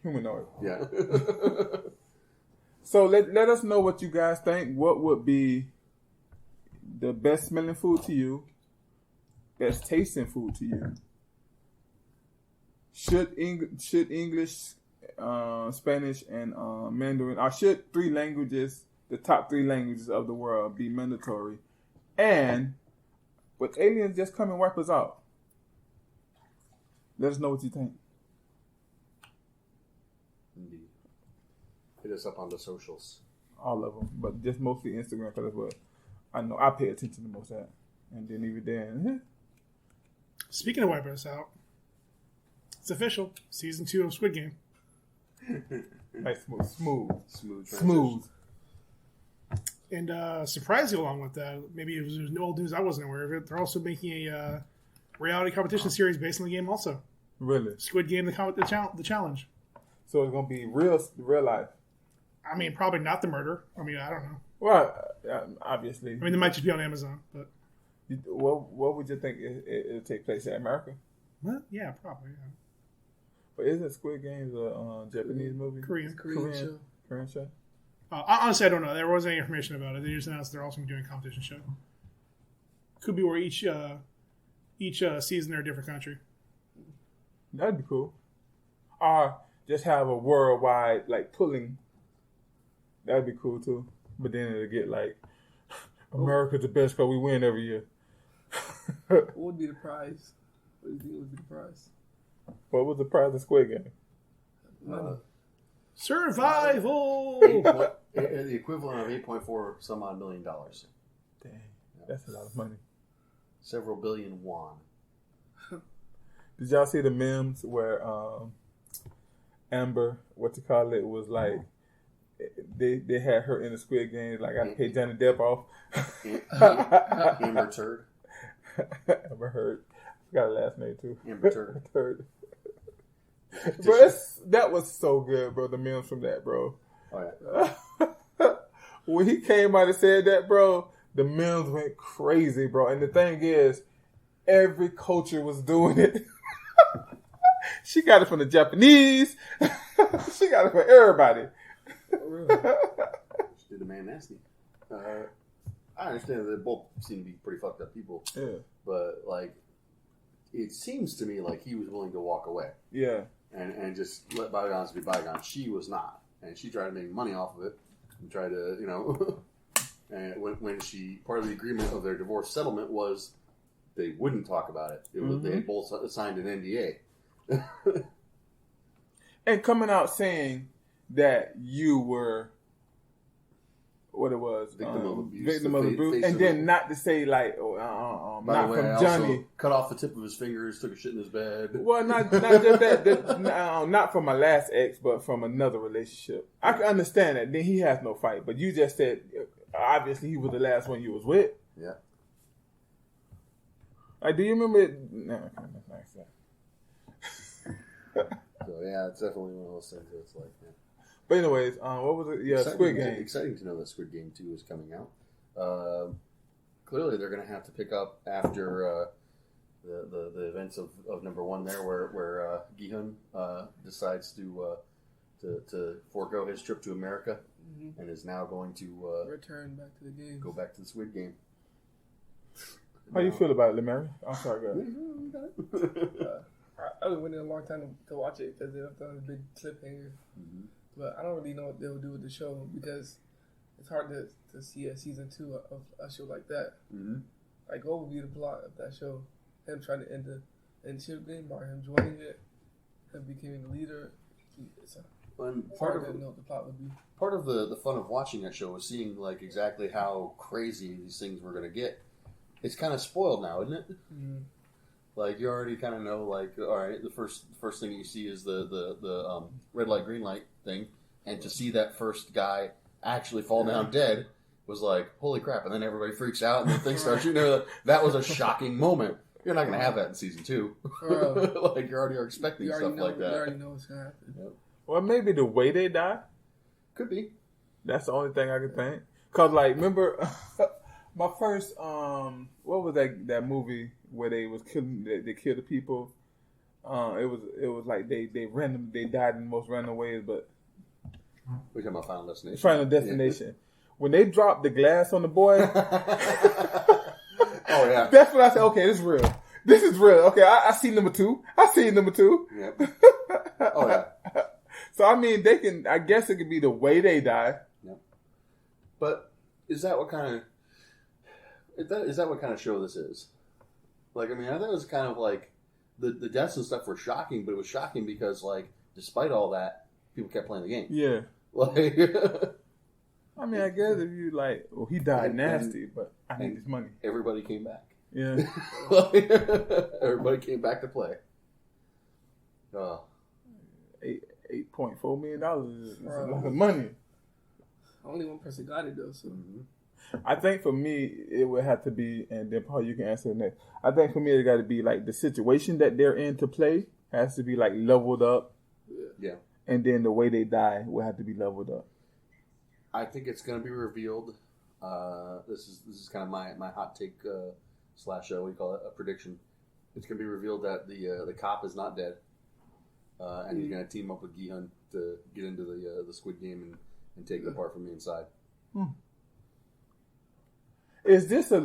[SPEAKER 3] Humanoid.
[SPEAKER 1] Yeah.
[SPEAKER 3] So let us know what you guys think. What would be the best smelling food to you? Best tasting food to you? Should English, Spanish, and Mandarin, or should the top 3 languages of the world, be mandatory? And would aliens just come and wipe us out? Let us know what you think.
[SPEAKER 1] Indeed. Hit us up on the socials.
[SPEAKER 3] All of them, but just mostly Instagram, because that's what I know. I pay attention to most of that. And then even then.
[SPEAKER 2] Speaking of wiping us out, it's official. Season 2 of Squid Game.
[SPEAKER 3] Nice, smooth.
[SPEAKER 2] And surprisingly, along with that, maybe it was old news I wasn't aware of it. They're also making a reality competition series based on the game. Also,
[SPEAKER 3] really,
[SPEAKER 2] Squid Game, the challenge.
[SPEAKER 3] So it's gonna be real life.
[SPEAKER 2] I mean, probably not the murder. I mean, I don't know.
[SPEAKER 3] Well, obviously.
[SPEAKER 2] I mean, they might just be on Amazon, but
[SPEAKER 3] what would you think it'll take place in America?
[SPEAKER 2] Well, yeah, probably. Yeah.
[SPEAKER 3] But isn't Squid Games a Japanese movie?
[SPEAKER 2] Korean
[SPEAKER 3] show.
[SPEAKER 2] Honestly, I don't know. There wasn't any information about it. They just announced they're also doing a competition show. Could be where each season they're a different country.
[SPEAKER 3] That'd be cool. Or just have a worldwide like pulling. That'd be cool too. But then it'll get like America's the best because we win every year.
[SPEAKER 4] What would be the prize? What do you think would be the prize?
[SPEAKER 3] What was the prize of Squid Game?
[SPEAKER 2] Survival!
[SPEAKER 1] The equivalent of $8.4 some odd million.
[SPEAKER 3] Dang, that's a lot of money.
[SPEAKER 1] Several billion won.
[SPEAKER 3] Did y'all see the memes where Amber, was like, they had her in the Squid Game, like I paid Johnny Depp off.
[SPEAKER 1] Amber Turd.
[SPEAKER 3] Amber Heard. I forgot her last name too.
[SPEAKER 1] Amber Turd.
[SPEAKER 3] Bro, that was so good, bro. The memes from that, bro.
[SPEAKER 1] Oh, yeah.
[SPEAKER 3] When he came out and said that, bro, the memes went crazy, bro. And the thing is, every culture was doing it. She got it from the Japanese. She got it from everybody.
[SPEAKER 1] She did the man nasty. I understand that they both seem to be pretty fucked up people.
[SPEAKER 3] Yeah.
[SPEAKER 1] But, like, it seems to me like he was willing to walk away.
[SPEAKER 3] Yeah.
[SPEAKER 1] And just let bygones be bygones. She was not. And she tried to make money off of it. And tried to, and when part of the agreement of their divorce settlement was they wouldn't talk about it. It was, They had both signed an NDA.
[SPEAKER 3] And coming out saying that you were what it was,
[SPEAKER 1] victim of
[SPEAKER 3] abuse, and then not to say like, not
[SPEAKER 1] the way,
[SPEAKER 3] from
[SPEAKER 1] I
[SPEAKER 3] Johnny.
[SPEAKER 1] Also cut off the tip of his fingers, took a shit in his bed.
[SPEAKER 3] Well, not just that. Not from my last ex, but from another relationship. I can understand that. Then he has no fight, but you just said obviously he was the last one you was with.
[SPEAKER 1] Yeah.
[SPEAKER 3] Like, do you remember? No, I can't
[SPEAKER 1] So yeah, it's definitely one of those things where it's like, yeah.
[SPEAKER 3] But anyways, what was it? Yeah, Squid Game.
[SPEAKER 1] Exciting to know that Squid Game 2 is coming out. Clearly, they're going to have to pick up after the events of number 1 there, where Gi-hun decides to forego his trip to America and is now going to
[SPEAKER 4] return back to the game.
[SPEAKER 1] Go back to the Squid Game.
[SPEAKER 3] How you feel about it, Lemary? I'm sorry, go ahead.
[SPEAKER 4] I've been waiting a long time to watch it because they've done a big cliffhanger. But I don't really know what they'll do with the show because it's hard to see a season 2 of a show like that. Like, what would be the plot of that show? Him trying to end the Chip game, or him joining it, him becoming the leader. It's hard to know what the plot would be.
[SPEAKER 1] Part of the fun of watching that show was seeing like exactly how crazy these things were going to get. It's kind of spoiled now, isn't it? Like, you already kind of know, like, all right, the first thing you see is the red light, green light thing, and to see that first guy actually fall down dead was like, holy crap, and then everybody freaks out, and the thing starts shooting. That was a shocking moment. You're not going to have that in season 2. Like, you already are expecting stuff like that.
[SPEAKER 4] You already know what's going to happen.
[SPEAKER 1] Yep.
[SPEAKER 3] Well, maybe the way they die.
[SPEAKER 1] Could be.
[SPEAKER 3] That's the only thing I could think. Because, like, remember... My first, what was that movie where they was killing, they killed the people? It was like they died in the most random ways, but.
[SPEAKER 1] We're talking about Final Destination.
[SPEAKER 3] Final Destination. Yeah. When they dropped the glass on the boy.
[SPEAKER 1] Oh yeah.
[SPEAKER 3] That's when I said, okay, this is real. This is real. Okay, I see number 2.
[SPEAKER 1] Yep. Oh yeah.
[SPEAKER 3] So I mean, I guess it could be the way they die.
[SPEAKER 1] Yep. But is that what kind of show this is? Like, I mean, I thought it was kind of like the deaths and stuff were shocking, but it was shocking because, like, despite all that, people kept playing the game.
[SPEAKER 3] Yeah.
[SPEAKER 1] Like,
[SPEAKER 3] I mean, I guess if you like, well, he died nasty, but I need his money.
[SPEAKER 1] Everybody came back.
[SPEAKER 3] Yeah.
[SPEAKER 1] Everybody came back to play.
[SPEAKER 3] $8.4 million is a lot of money.
[SPEAKER 4] Only one person got it though, so.
[SPEAKER 3] I think for me, it would have to be, and then Paul, you can answer the next. I think for me, it got to be like the situation that they're in to play has to be like leveled up.
[SPEAKER 1] Yeah.
[SPEAKER 3] And then the way they die will have to be leveled up.
[SPEAKER 1] I think it's going to be revealed. This is kind of my hot take / what do you call it, a prediction. It's going to be revealed that the cop is not dead, and he's going to team up with Gi-hun to get into the Squid Game and take it apart from the inside.
[SPEAKER 3] Is this a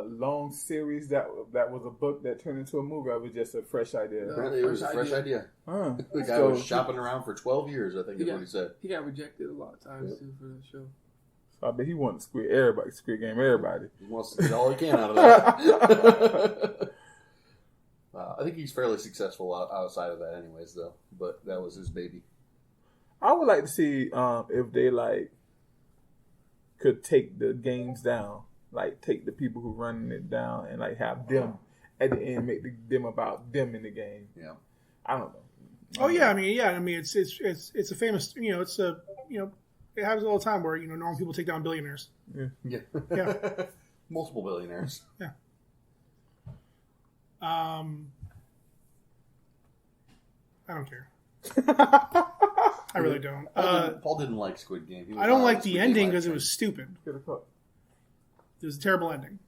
[SPEAKER 3] long series that was a book that turned into a movie, or was it just a fresh idea?
[SPEAKER 1] Apparently it was a fresh idea. The guy was shopping around for 12 years, I think is what he said.
[SPEAKER 4] He got rejected a lot of times too for the show.
[SPEAKER 3] So I bet he wanted to Squid Game everybody.
[SPEAKER 1] He wants to get all he can out of that. I think he's fairly successful outside of that anyways, though. But that was his baby.
[SPEAKER 3] I would like to see if they could take the games down, like take the people who running it down and like have them at the end, make them about them in the game.
[SPEAKER 1] Yeah,
[SPEAKER 3] I don't know.
[SPEAKER 2] Oh yeah, I mean it's a famous, it happens all the time where normal people take down billionaires.
[SPEAKER 1] Yeah. Multiple billionaires.
[SPEAKER 2] Yeah. I don't care. I really don't.
[SPEAKER 1] Paul didn't like Squid Game.
[SPEAKER 2] I don't like the ending because it was stupid. It was a terrible ending.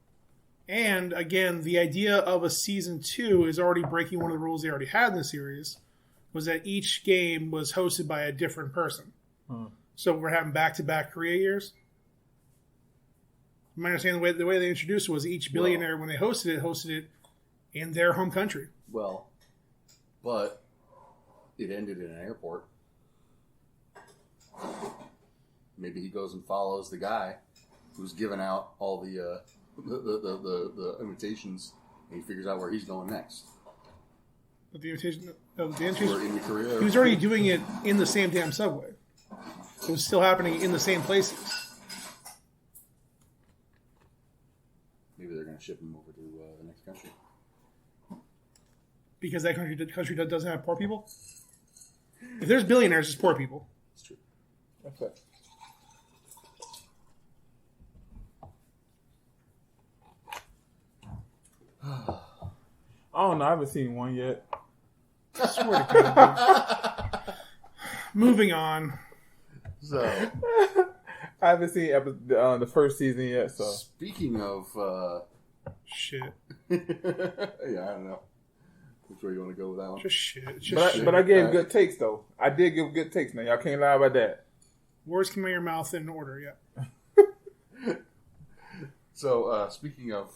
[SPEAKER 2] And again, the idea of a season 2 is already breaking one of the rules they already had in the series, was that each game was hosted by a different person. So we're having back-to-back Korea years. My understanding, the way they introduced it was each billionaire, when they hosted it in their home country.
[SPEAKER 1] Well, but it ended in an airport. Maybe he goes and follows the guy who's giving out all the invitations, and he figures out where he's going next.
[SPEAKER 2] But the invitation,
[SPEAKER 1] in Korea,
[SPEAKER 2] he was already doing it in the same damn subway. It was still happening in the same places.
[SPEAKER 1] Maybe they're going to ship him over to the next country.
[SPEAKER 2] Because that country doesn't have poor people? If there's billionaires, it's poor people.
[SPEAKER 1] It's true.
[SPEAKER 3] Okay. I don't know. I haven't seen one yet.
[SPEAKER 2] I swear to God. Moving on.
[SPEAKER 1] So,
[SPEAKER 3] I haven't seen the first season yet. So
[SPEAKER 1] speaking of
[SPEAKER 2] Shit.
[SPEAKER 1] yeah, I don't know which way you want to go with that one.
[SPEAKER 2] Just shit. It's just shit.
[SPEAKER 3] but I gave good takes though. I did give good takes. Now y'all can't lie about that.
[SPEAKER 2] Words come out of your mouth in order, yeah.
[SPEAKER 1] So, speaking of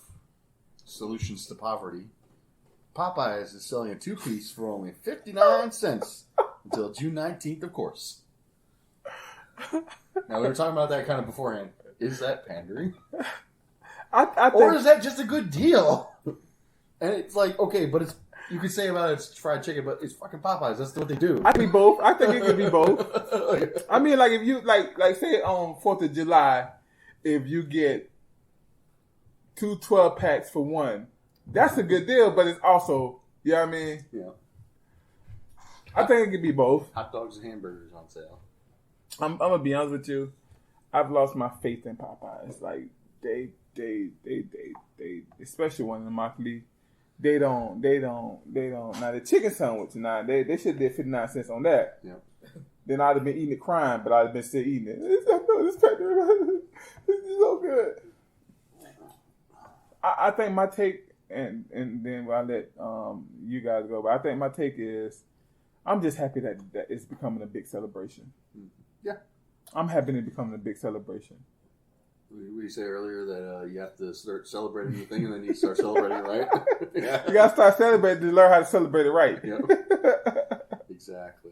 [SPEAKER 1] solutions to poverty, Popeyes is selling a 2-piece for only 59 cents until June 19th, of course. Now, we were talking about that kind of beforehand. Is that pandering?
[SPEAKER 3] I think,
[SPEAKER 1] Or is that just a good deal? And it's like, okay, but it's you could say about it's fried chicken, but it's fucking Popeyes. That's what they do.
[SPEAKER 3] I think both. I think it could be both. I mean, like if you like say on 4th of July, if you get 2 12-packs for one, that's a good deal. But it's also, you know what I mean?
[SPEAKER 1] Yeah.
[SPEAKER 3] I think it could be both.
[SPEAKER 1] Hot dogs and hamburgers on sale.
[SPEAKER 3] I'm gonna be honest with you. I've lost my faith in Popeyes. Like they, especially one in the monthly. They don't. Now the chicken sandwich, they should have did 59 cents on that.
[SPEAKER 1] Yeah.
[SPEAKER 3] Then I'd have been eating it crying, but I'd have been still eating it. This is so good. I think my take, and then I'll let you guys go. But I think my take is, I'm just happy that it's becoming a big celebration.
[SPEAKER 1] Yeah.
[SPEAKER 3] I'm happy it's becoming a big celebration.
[SPEAKER 1] We say earlier that you have to start celebrating the thing, and then you start celebrating it right. Yeah.
[SPEAKER 3] You gotta start celebrating to learn how to celebrate it right.
[SPEAKER 1] Yep. Exactly.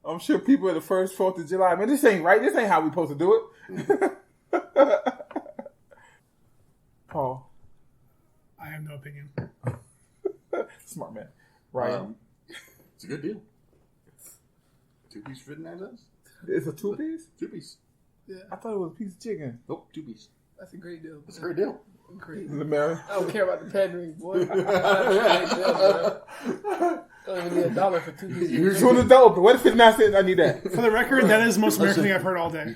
[SPEAKER 3] I'm sure people at the first 4th of July, man, this ain't right. This ain't how we supposed to do it. Paul.
[SPEAKER 2] I have no opinion.
[SPEAKER 3] Smart man. Ryan.
[SPEAKER 1] It's a good deal. 2-piece for 59 cents?
[SPEAKER 3] It's a 2-piece?
[SPEAKER 1] 2-piece.
[SPEAKER 4] Yeah,
[SPEAKER 3] I thought it was a piece of chicken.
[SPEAKER 1] Nope, 2-piece.
[SPEAKER 4] that's a great deal.
[SPEAKER 1] That's a great deal.
[SPEAKER 4] Great.
[SPEAKER 3] Lemary.
[SPEAKER 4] I don't care about the pandering, boy. That's a great deal, bro. Don't even need $1 for 2 pieces.
[SPEAKER 3] You're doing the dope, but what if 59 cents? I need that.
[SPEAKER 2] For the record, that is the most American thing I've heard all day.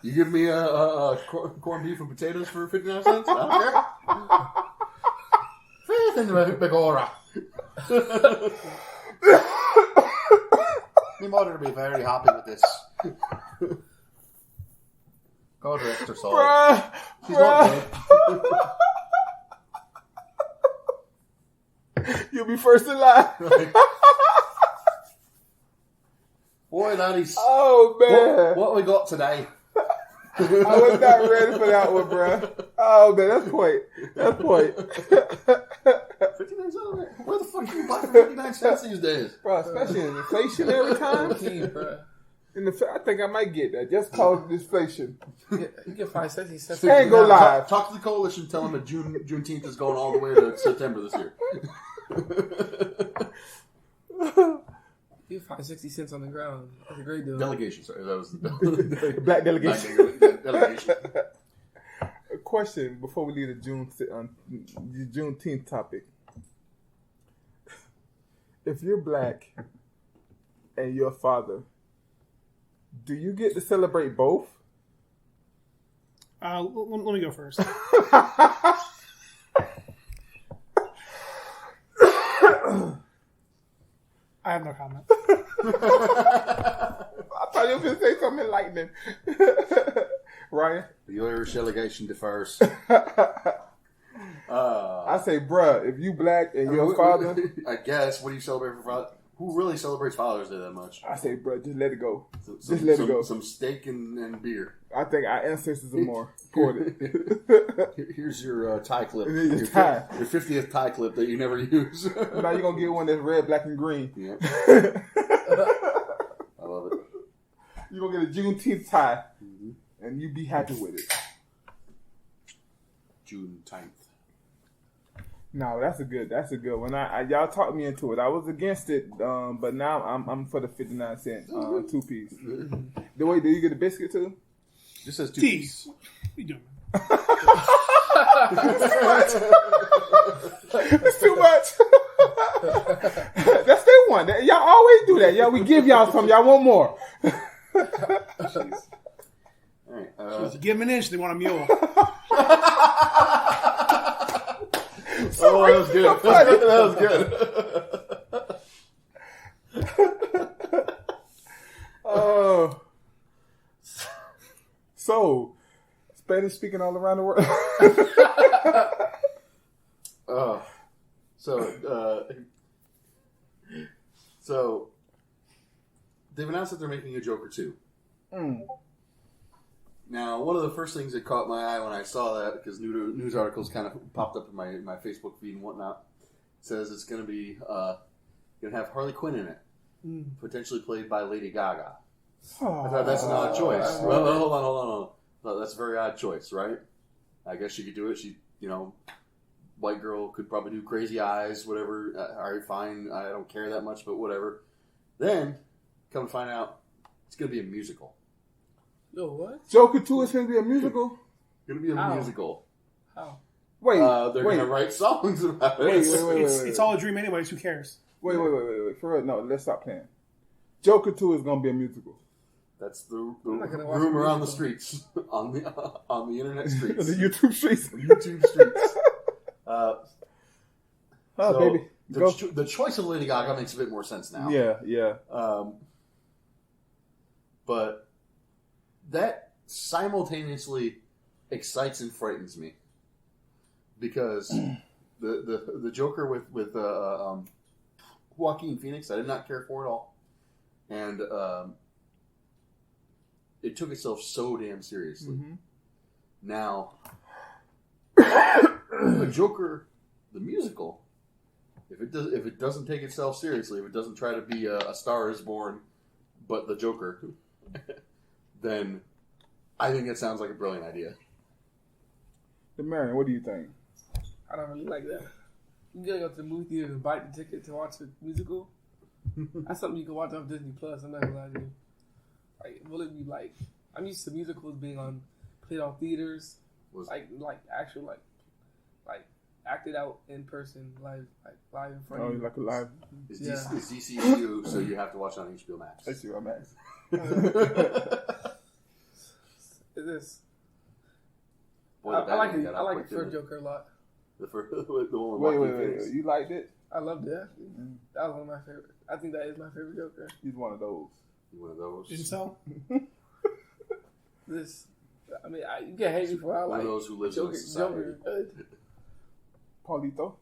[SPEAKER 1] You give me a corned beef and potatoes for 59 cents? I don't care. Begora. My mother will be very happy with this. God rest her soul. She's not dead.
[SPEAKER 3] You'll be first in line.
[SPEAKER 1] Boy, laddies.
[SPEAKER 3] Oh, man.
[SPEAKER 1] What we got today?
[SPEAKER 3] I was not ready for that one, bro. Oh, man, that's point.
[SPEAKER 1] 59 cents? Where the fuck do you buy for 59 cents these days?
[SPEAKER 3] Bro, especially in inflationary times.
[SPEAKER 4] Bro.
[SPEAKER 3] I think I might get that. Just cause of inflation.
[SPEAKER 4] You get 5 cents. He says,
[SPEAKER 3] Can't go live.
[SPEAKER 1] Talk to the coalition. Tell them that Juneteenth is going all the way to September this year.
[SPEAKER 4] You find 60 cents on the ground. That's a great deal.
[SPEAKER 1] Delegation, sorry. That was
[SPEAKER 3] Black delegation.
[SPEAKER 1] Delegation.
[SPEAKER 3] A question before we leave the Juneteenth topic. If you're black and you're a father, do you get to celebrate both?
[SPEAKER 2] Let me go first. I have no comment.
[SPEAKER 3] I thought you were going to say something enlightening. Ryan?
[SPEAKER 1] The Irish delegation defers.
[SPEAKER 3] I say, bruh, if you black and you're a father,
[SPEAKER 1] I guess, what do you celebrate for father? Who really celebrates Father's Day that much?
[SPEAKER 3] I say, bruh, just let it go.
[SPEAKER 1] Just
[SPEAKER 3] let it go.
[SPEAKER 1] Some steak and beer.
[SPEAKER 3] I think our ancestors are more important.
[SPEAKER 1] Here's your tie clip.
[SPEAKER 3] Your tie.
[SPEAKER 1] Your 50th tie clip that you never use.
[SPEAKER 3] Now you're going to get one that's red, black, and green.
[SPEAKER 1] Yeah. I love it.
[SPEAKER 3] You're going to get a Juneteenth tie, and you be happy with it.
[SPEAKER 1] Juneteenth.
[SPEAKER 3] No, that's a good one. Y'all talked me into it. I was against it, but now I'm for the 59 cent 2-piece. Wait, do you get a biscuit too?
[SPEAKER 1] This says 2-piece.
[SPEAKER 2] What are you doing?
[SPEAKER 3] It's too much. That's their one. Y'all always do that. Y'all, we give y'all some. Y'all want more.
[SPEAKER 1] All right.
[SPEAKER 2] You give them an inch, they want a mule.
[SPEAKER 1] Oh, that was good. That was good.
[SPEAKER 3] Spanish speaking all around the world.
[SPEAKER 1] So they've announced that they're making a Joker 2. Now, one of the first things that caught my eye when I saw that, because news articles kind of popped up in my Facebook feed and whatnot, says it's going to be going to have Harley Quinn in it, potentially played by Lady Gaga. I thought that's an odd choice. Well, hold on. No, that's a very odd choice, right? I guess she could do it. She, white girl could probably do crazy eyes, whatever. All right, fine. I don't care that much, but whatever. Then, come to find out, it's going to be a musical.
[SPEAKER 4] Yo, what?
[SPEAKER 3] Joker 2 is going to be a musical?
[SPEAKER 1] Going to be a musical.
[SPEAKER 4] How?
[SPEAKER 3] Wait,
[SPEAKER 1] they're going to write songs about it.
[SPEAKER 3] Wait.
[SPEAKER 2] It's all a dream anyways. Who cares?
[SPEAKER 3] Wait. For real, no, let's stop playing. Joker 2 is going to be a musical.
[SPEAKER 1] That's the rumor on the streets, on the internet streets,
[SPEAKER 3] the YouTube streets.
[SPEAKER 1] So
[SPEAKER 3] baby,
[SPEAKER 1] the choice of Lady Gaga makes a bit more sense now.
[SPEAKER 3] Yeah.
[SPEAKER 1] But that simultaneously excites and frightens me because the Joker with Joaquin Phoenix, I did not care for at all, and it took itself so damn seriously. Mm-hmm. Now, the Joker, the musical, if it doesn't take itself seriously, if it doesn't try to be a Star Is Born, but the Joker, then I think that sounds like a brilliant idea.
[SPEAKER 3] Marion, what do you think?
[SPEAKER 4] I don't really like that. You gotta go to the movie theater and buy the ticket to watch the musical. That's something you can watch on Disney Plus. I'm not gonna lie to you. Like, will it be like? I'm used to musicals being played on theaters, like actual like acted out in person, live in front of you.
[SPEAKER 3] Like a live.
[SPEAKER 1] It's DCU, so you have to watch it on HBO Max.
[SPEAKER 3] HBO Max.
[SPEAKER 4] It is.
[SPEAKER 1] Boy,
[SPEAKER 4] I like it. I like the first Joker a lot.
[SPEAKER 1] The one with
[SPEAKER 3] Wait. You liked it?
[SPEAKER 4] I loved it. Mm-hmm. That was one of my favorite. I think that is my favorite Joker.
[SPEAKER 3] He's one of those.
[SPEAKER 2] Incel?
[SPEAKER 4] You can hate me for how
[SPEAKER 1] one of those who lives in society.
[SPEAKER 3] Paulito?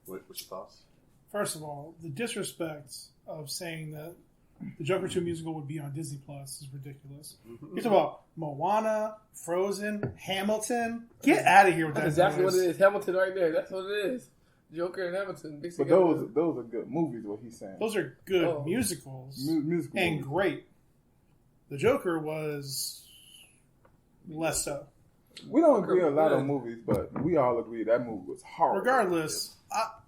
[SPEAKER 1] What's your thoughts?
[SPEAKER 2] First of all, the disrespect of saying that the Joker 2 musical would be on Disney Plus is ridiculous. You're talking about Moana, Frozen, Hamilton. Get out of here with that.
[SPEAKER 4] That's exactly what it is. Hamilton right there. That's what it is. Joker and Hamilton.
[SPEAKER 3] But those are good movies, what he's saying.
[SPEAKER 2] Those are good musicals.
[SPEAKER 3] Musical
[SPEAKER 2] and
[SPEAKER 3] movies.
[SPEAKER 2] Great. The Joker was less so.
[SPEAKER 3] We don't agree on a lot of movies, but we all agree that movie was horrible.
[SPEAKER 2] Regardless,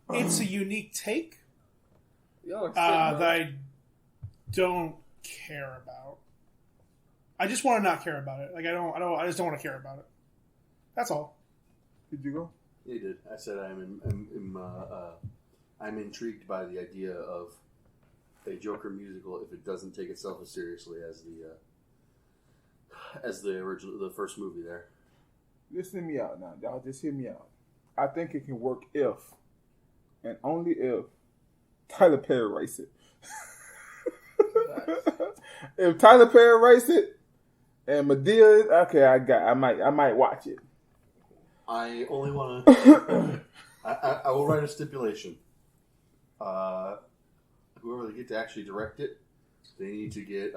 [SPEAKER 2] it's a unique take that I don't care about. I just want to not care about it. I just don't want to care about it. That's all.
[SPEAKER 3] Did you go?
[SPEAKER 1] Yeah, he did. I said I'm intrigued by the idea of a Joker musical if it doesn't take itself as seriously as the first movie there.
[SPEAKER 3] Listen to me out now, y'all. Just hear me out. I think it can work if, and only if, Tyler Perry writes it. If Tyler Perry writes it, and Madea, okay, I might watch it.
[SPEAKER 1] I only want to. I will write a stipulation. Whoever they get to actually direct it, they need to get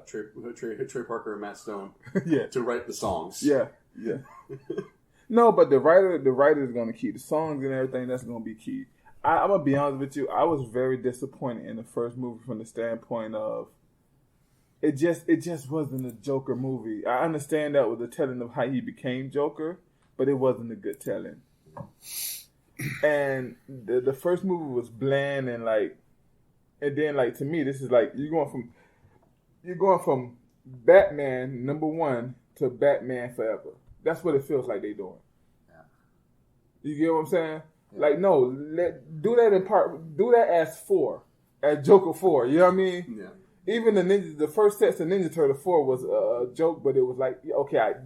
[SPEAKER 1] Trey Parker and Matt Stone to write the songs.
[SPEAKER 3] Yeah. No, but the writer is going to key the songs and everything. That's going to be key. I'm gonna be honest with you. I was very disappointed in the first movie from the standpoint of it just wasn't a Joker movie. I understand that was the telling of how he became Joker, but it wasn't a good telling. And the first movie was bland and then to me this is like you're going from Batman #1 to Batman Forever. That's what it feels like they're doing. Yeah. You get what I'm saying? Yeah. No, do that as 4, as Joker 4. You know what I mean? Yeah. Even the first set of Ninja Turtle 4 was a joke, but it was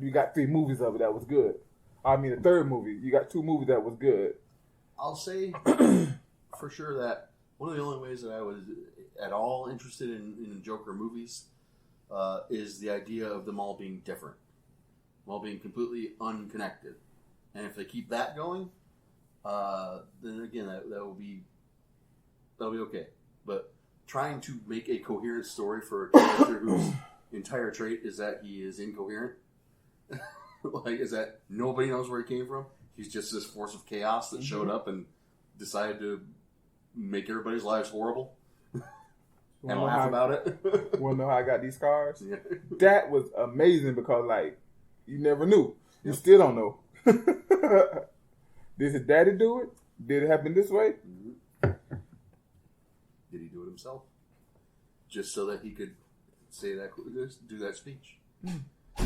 [SPEAKER 3] you got 3 movies of it that was good. I mean, the third movie, you got 2 movies that was good.
[SPEAKER 1] I'll say for sure that one of the only ways that I was at all interested in Joker movies is the idea of them all being different, them all being completely unconnected. And if they keep that going, then again, that'll be okay. But trying to make a coherent story for a character whose entire trait is that he is incoherent, like, is that nobody knows where he came from. He's just this force of chaos that showed up and decided to make everybody's lives horrible and laugh about it.
[SPEAKER 3] Want to know how I got these scars?
[SPEAKER 1] Yeah.
[SPEAKER 3] That was amazing because, like, you never knew. You still don't know. Did his daddy do it? Did it happen this way?
[SPEAKER 1] Did he do it himself? Just so that he could say that, do that speech?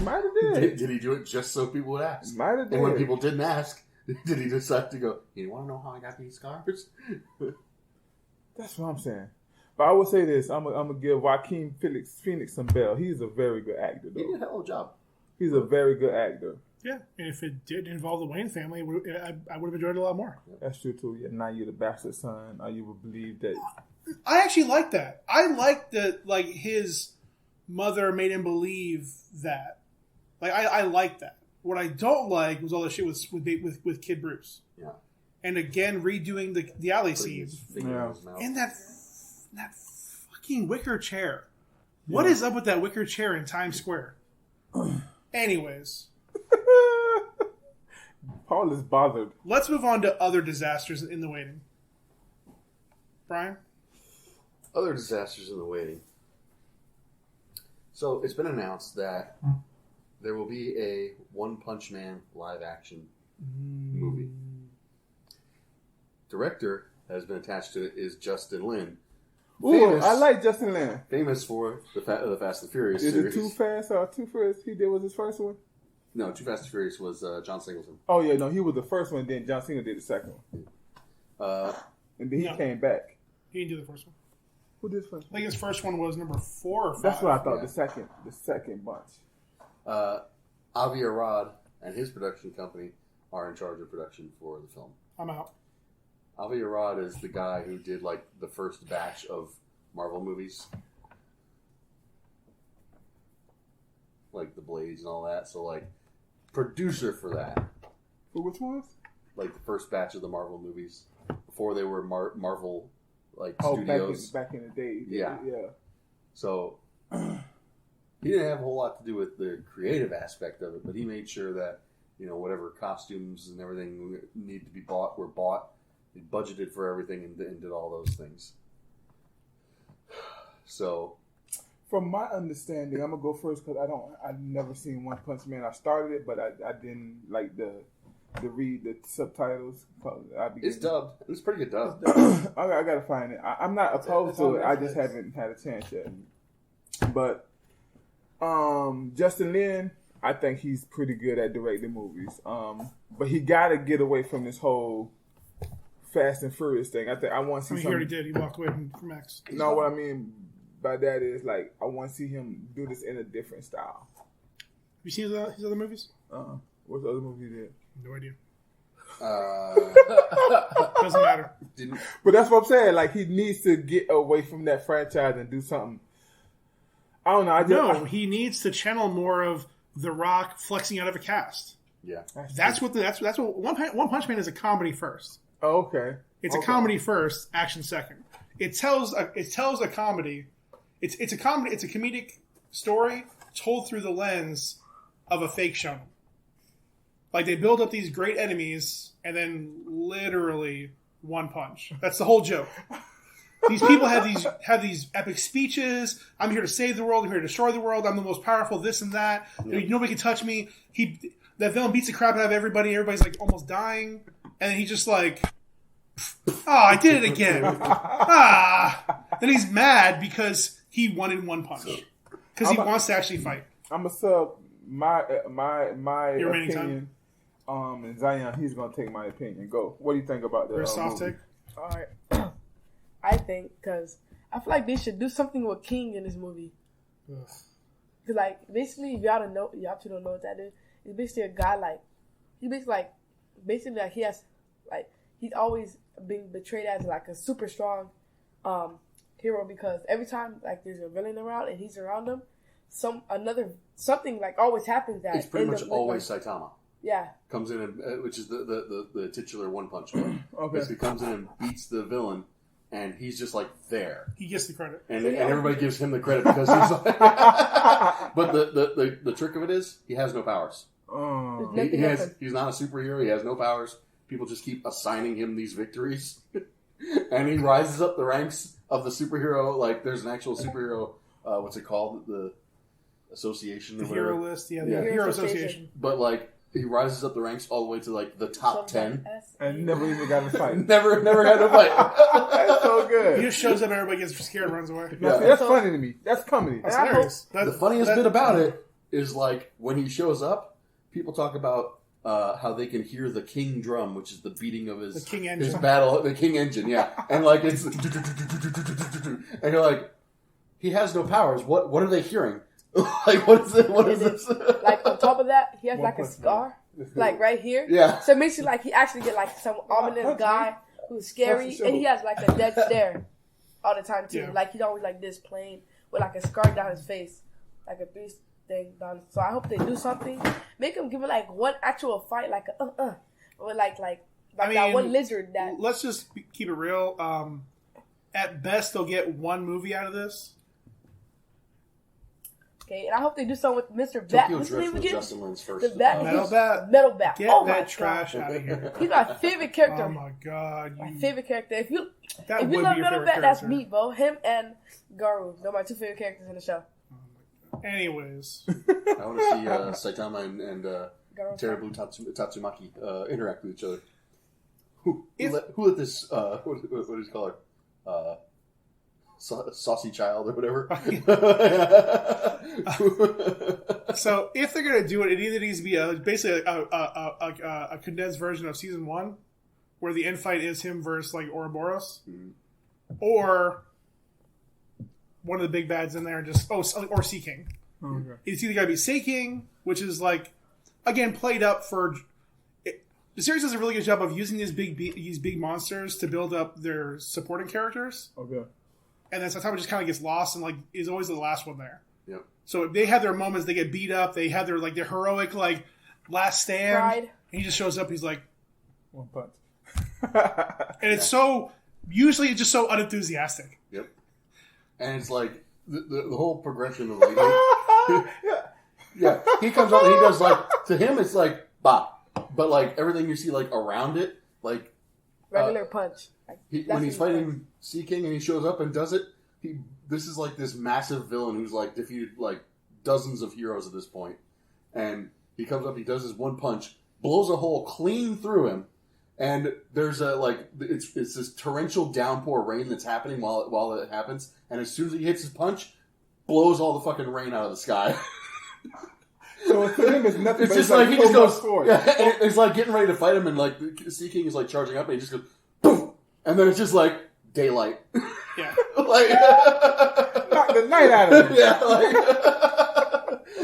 [SPEAKER 3] Might have did.
[SPEAKER 1] Did he do it just so people would ask?
[SPEAKER 3] Might have did.
[SPEAKER 1] And when people didn't ask, did he decide to go, you want to know how I got these scars?
[SPEAKER 3] That's what I'm saying. But I will say this. I'm going to give Joaquin Phoenix some bell. He's a very good actor, though.
[SPEAKER 1] He did a hell of a job.
[SPEAKER 3] He's a very good actor.
[SPEAKER 2] Yeah, and if it did involve the Wayne family, I would have enjoyed it a lot more.
[SPEAKER 3] That's true, too. Yeah, now you're the bastard son, or you would believe that.
[SPEAKER 2] I actually like that. I like that, like, his mother made him believe that. Like, I like that. What I don't like was all the shit with Kid Bruce.
[SPEAKER 1] Yeah.
[SPEAKER 2] And again, redoing the alley scenes.
[SPEAKER 3] Yeah.
[SPEAKER 2] And that fucking wicker chair. What is up with that wicker chair in Times Square? Anyways.
[SPEAKER 3] Paul is bothered.
[SPEAKER 2] Let's move on to other disasters in the waiting. Brian?
[SPEAKER 1] Other disasters in the waiting. So it's been announced that there will be a One Punch Man live action movie. Director has been attached to it is Justin Lin.
[SPEAKER 3] Ooh, I like Justin Lin.
[SPEAKER 1] Famous for the Fast and Furious
[SPEAKER 3] Is
[SPEAKER 1] series.
[SPEAKER 3] it Too Fast or Too Furious? He did was his first one?
[SPEAKER 1] No, Too Fast and Furious was John Singleton.
[SPEAKER 3] Oh, yeah, no, he was the first one, then John Cena did the second one. And then he came back.
[SPEAKER 2] He didn't do the first one.
[SPEAKER 3] Who did first?
[SPEAKER 2] I think his first one was number 4 or 5.
[SPEAKER 3] That's what I thought.
[SPEAKER 1] Yeah.
[SPEAKER 3] The second bunch.
[SPEAKER 1] Avi Arad and his production company are in charge of production for the film.
[SPEAKER 2] I'm out.
[SPEAKER 1] Avi Arad is the guy who did like the first batch of Marvel movies, like the Blades and all that. So like producer for that.
[SPEAKER 3] For which ones?
[SPEAKER 1] Like the first batch of the Marvel movies before they were Marvel like
[SPEAKER 3] Oh,
[SPEAKER 1] studios.
[SPEAKER 3] back in the day.
[SPEAKER 1] Yeah.
[SPEAKER 3] Yeah.
[SPEAKER 1] So he didn't have a whole lot to do with the creative aspect of it, but he made sure that, you know, whatever costumes and everything needed to be bought were bought. He budgeted for everything and did all those things. So,
[SPEAKER 3] from my understanding, I'm gonna go first because I've never seen One Punch Man. I started it, but I didn't like the read the subtitles.
[SPEAKER 1] It's dubbed. It's pretty good dub.
[SPEAKER 3] I gotta find it. I'm not opposed to it. I just haven't had a chance yet. But Justin Lin, I think he's pretty good at directing movies. But he gotta get away from this whole Fast and Furious thing. I want to see.
[SPEAKER 2] He already did. He walked away from X.
[SPEAKER 3] No, what I mean by that is like I want to see him do this in a different style.
[SPEAKER 2] Have you seen his other movies?
[SPEAKER 3] What's the other movie he did?
[SPEAKER 2] No idea.
[SPEAKER 1] Uh,
[SPEAKER 2] Doesn't matter.
[SPEAKER 3] But that's what I'm saying. Like he needs to get away from that franchise and do something. I don't know.
[SPEAKER 2] He needs to channel more of The Rock flexing out of a cast.
[SPEAKER 1] Yeah,
[SPEAKER 2] That's what One Punch Man is. A comedy first.
[SPEAKER 3] Oh, okay.
[SPEAKER 2] It's a comedy first, action second. It tells a comedy. It's a comedy. It's a comedic story told through the lens of a fake shonen. Like they build up these great enemies and then literally one punch. That's the whole joke. These people have these epic speeches. I'm here to save the world. I'm here to destroy the world. I'm the most powerful. This and that. Yeah. Nobody can touch me. That villain beats the crap out of everybody. Everybody's like almost dying, and then he's just like, I did it again. Then he's mad because he wanted one punch because he wants to actually fight.
[SPEAKER 3] I'm gonna sub my opinion. And Zion, he's gonna take my opinion. Go. What do you think about that?
[SPEAKER 2] Very soft take.
[SPEAKER 5] All right. I think because I feel like they should do something with King in this movie. Because like basically, if y'all don't know what that is. It's basically a guy like he has like he's always been portrayed as like a super strong hero because every time like there's a villain around and he's around them, something like always happens that
[SPEAKER 1] It's pretty
[SPEAKER 5] ends
[SPEAKER 1] much
[SPEAKER 5] up with,
[SPEAKER 1] always
[SPEAKER 5] like,
[SPEAKER 1] Saitama.
[SPEAKER 5] Yeah.
[SPEAKER 1] Comes in and which is the titular One Punch Man.
[SPEAKER 3] Okay.
[SPEAKER 1] Basically comes in and beats the villain, and he's just like there,
[SPEAKER 2] He gets the credit.
[SPEAKER 1] and everybody gives him the credit because he's like. But the trick of it is he has no powers.
[SPEAKER 3] Oh.
[SPEAKER 1] He's not a superhero. He has no powers. People just keep assigning him these victories, and he rises up the ranks of the superhero. Like there's an actual superhero. What's it called? The association.
[SPEAKER 2] The
[SPEAKER 1] or whatever.
[SPEAKER 2] hero list. Yeah, the
[SPEAKER 1] Yeah.
[SPEAKER 2] Hero Association.
[SPEAKER 1] But like he rises up the ranks all the way to like the top 10.
[SPEAKER 3] And never even got to fight.
[SPEAKER 1] Never had to fight.
[SPEAKER 3] That's so good.
[SPEAKER 2] He just shows up, everybody gets scared, runs away.
[SPEAKER 3] Now, see, that's funny to me. That's comedy.
[SPEAKER 2] That's hilarious.
[SPEAKER 1] The funniest bit about it is like when he shows up, people talk about how they can hear the king drum, which is the beating of his
[SPEAKER 2] king
[SPEAKER 1] his
[SPEAKER 2] engine.
[SPEAKER 1] battle, the king engine, yeah, and like it's and you're like, he has no powers. What are they hearing? Like what is it? What is this?
[SPEAKER 5] Like on top of that, he has
[SPEAKER 3] One
[SPEAKER 5] like a
[SPEAKER 3] punch,
[SPEAKER 5] scar, like right here.
[SPEAKER 1] Yeah.
[SPEAKER 5] So it makes it like he actually get like some ominous guy who's scary,
[SPEAKER 3] That's for sure.
[SPEAKER 5] and he has like a dead stare all the time too.
[SPEAKER 2] Yeah.
[SPEAKER 5] Like he's always like this plain with like a scar down his face, like a beast thing down. So I hope they do something. Make him give it like one actual fight, like a or like
[SPEAKER 2] I mean,
[SPEAKER 5] that one lizard that.
[SPEAKER 2] Let's just keep it real. At best, they'll get one movie out of this.
[SPEAKER 5] Okay, and I hope they do something with Mr. Bat.
[SPEAKER 1] Tokyo
[SPEAKER 5] What's his
[SPEAKER 1] Drift
[SPEAKER 5] name
[SPEAKER 1] was
[SPEAKER 5] again?
[SPEAKER 1] Justin Lin's first.
[SPEAKER 5] The Bat.
[SPEAKER 2] Metal Bat.
[SPEAKER 5] Metal Bat.
[SPEAKER 2] Get
[SPEAKER 5] Oh my
[SPEAKER 2] that trash
[SPEAKER 5] god.
[SPEAKER 2] out of here.
[SPEAKER 5] He's my favorite character.
[SPEAKER 2] Oh my god.
[SPEAKER 5] My favorite character. If you
[SPEAKER 2] That
[SPEAKER 5] if you
[SPEAKER 2] would
[SPEAKER 5] love
[SPEAKER 2] be your
[SPEAKER 5] Metal
[SPEAKER 2] favorite
[SPEAKER 5] Bat, that's
[SPEAKER 2] character.
[SPEAKER 5] me, bro. Him and Garu. They're my two favorite characters in the show.
[SPEAKER 2] Anyways.
[SPEAKER 1] I want to see Saitama and
[SPEAKER 5] Garu.
[SPEAKER 1] Terubu Tatsumaki interact with each other. Who let this? What does he call her? Saucy child or whatever.
[SPEAKER 2] So if they're gonna do it, it either needs to be basically a condensed version of season 1, where the end fight is him versus like Ouroboros, or one of the big bads in there, just or Sea King.
[SPEAKER 3] Okay.
[SPEAKER 2] It's either gotta be Sea King, which is like again played up for. The series does a really good job of using these big monsters to build up their supporting characters.
[SPEAKER 3] Okay.
[SPEAKER 2] And then sometimes it just kind of gets lost and like is always the last one there.
[SPEAKER 1] Yep.
[SPEAKER 2] So they have their moments, they get beat up, they have their heroic like last stand.
[SPEAKER 5] Pride.
[SPEAKER 2] And he just shows up, he's like,
[SPEAKER 3] One punch.
[SPEAKER 2] and it's so usually it's just so unenthusiastic.
[SPEAKER 1] Yep. And it's like the whole progression of like yeah, he comes up and he does like to him it's like bah, but like everything you see like around it like
[SPEAKER 5] Regular punch. Like,
[SPEAKER 1] when he's fighting Sea King and he shows up and does it, this is like this massive villain who's like defeated like dozens of heroes at this point, and he comes up, he does his one punch, blows a hole clean through him, and there's a like it's this torrential downpour rain that's happening while it happens, and as soon as he hits his punch, blows all the fucking rain out of the sky.
[SPEAKER 3] So for him, it's nothing.
[SPEAKER 1] It's
[SPEAKER 3] but
[SPEAKER 1] just like he just goes
[SPEAKER 3] forward.
[SPEAKER 1] yeah, and it's like getting ready to fight him, and like the Sea King is like charging up, and he just goes boom, and then it's just like daylight.
[SPEAKER 2] Yeah.
[SPEAKER 1] Like
[SPEAKER 3] Knock the night out of him.
[SPEAKER 1] yeah, like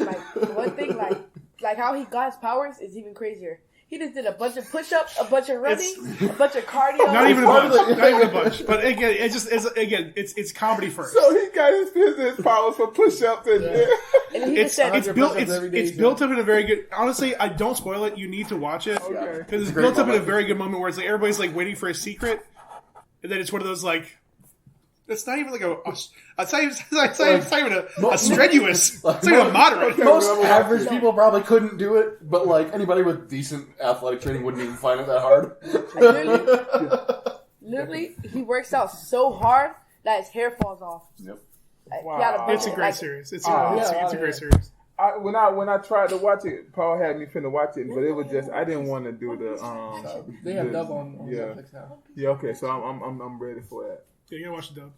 [SPEAKER 5] Like one thing, like how he got his powers is even crazier. He just did a bunch of push-ups, a bunch of running, a bunch of cardio.
[SPEAKER 2] Not even a
[SPEAKER 1] part of
[SPEAKER 2] bunch.
[SPEAKER 1] the-
[SPEAKER 2] Not even a bunch. But again, it's comedy first.
[SPEAKER 3] So he got his powers for push-ups and
[SPEAKER 5] And he
[SPEAKER 2] It's
[SPEAKER 5] just said,
[SPEAKER 2] it's built
[SPEAKER 1] push-ups every day,
[SPEAKER 2] it's built up in a very good. Honestly, I don't spoil it. You need to watch it
[SPEAKER 3] Okay.
[SPEAKER 2] because it's
[SPEAKER 1] a great
[SPEAKER 2] built up in a
[SPEAKER 1] moment.
[SPEAKER 2] very good moment where it's like everybody's like waiting for a secret, and then it's one of those like. It's not even like it's not even a strenuous. It's not even a moderate.
[SPEAKER 1] most average people probably couldn't do it, but like anybody with decent athletic training wouldn't even find it that hard.
[SPEAKER 5] literally, he works out so hard that his hair falls off.
[SPEAKER 1] Yep.
[SPEAKER 5] Like,
[SPEAKER 3] Wow.
[SPEAKER 5] he had bunch
[SPEAKER 2] It's a
[SPEAKER 5] of,
[SPEAKER 2] great
[SPEAKER 5] like,
[SPEAKER 2] series. It's
[SPEAKER 3] yeah,
[SPEAKER 2] a great series.
[SPEAKER 3] when I tried to watch it, Paul had me finna watch it, but it was just I didn't want to do the
[SPEAKER 4] They have
[SPEAKER 3] the-
[SPEAKER 4] double on
[SPEAKER 3] yeah.
[SPEAKER 4] Netflix now.
[SPEAKER 3] Yeah, okay, so I'm ready for that.
[SPEAKER 2] Yeah, you gotta watch the dub.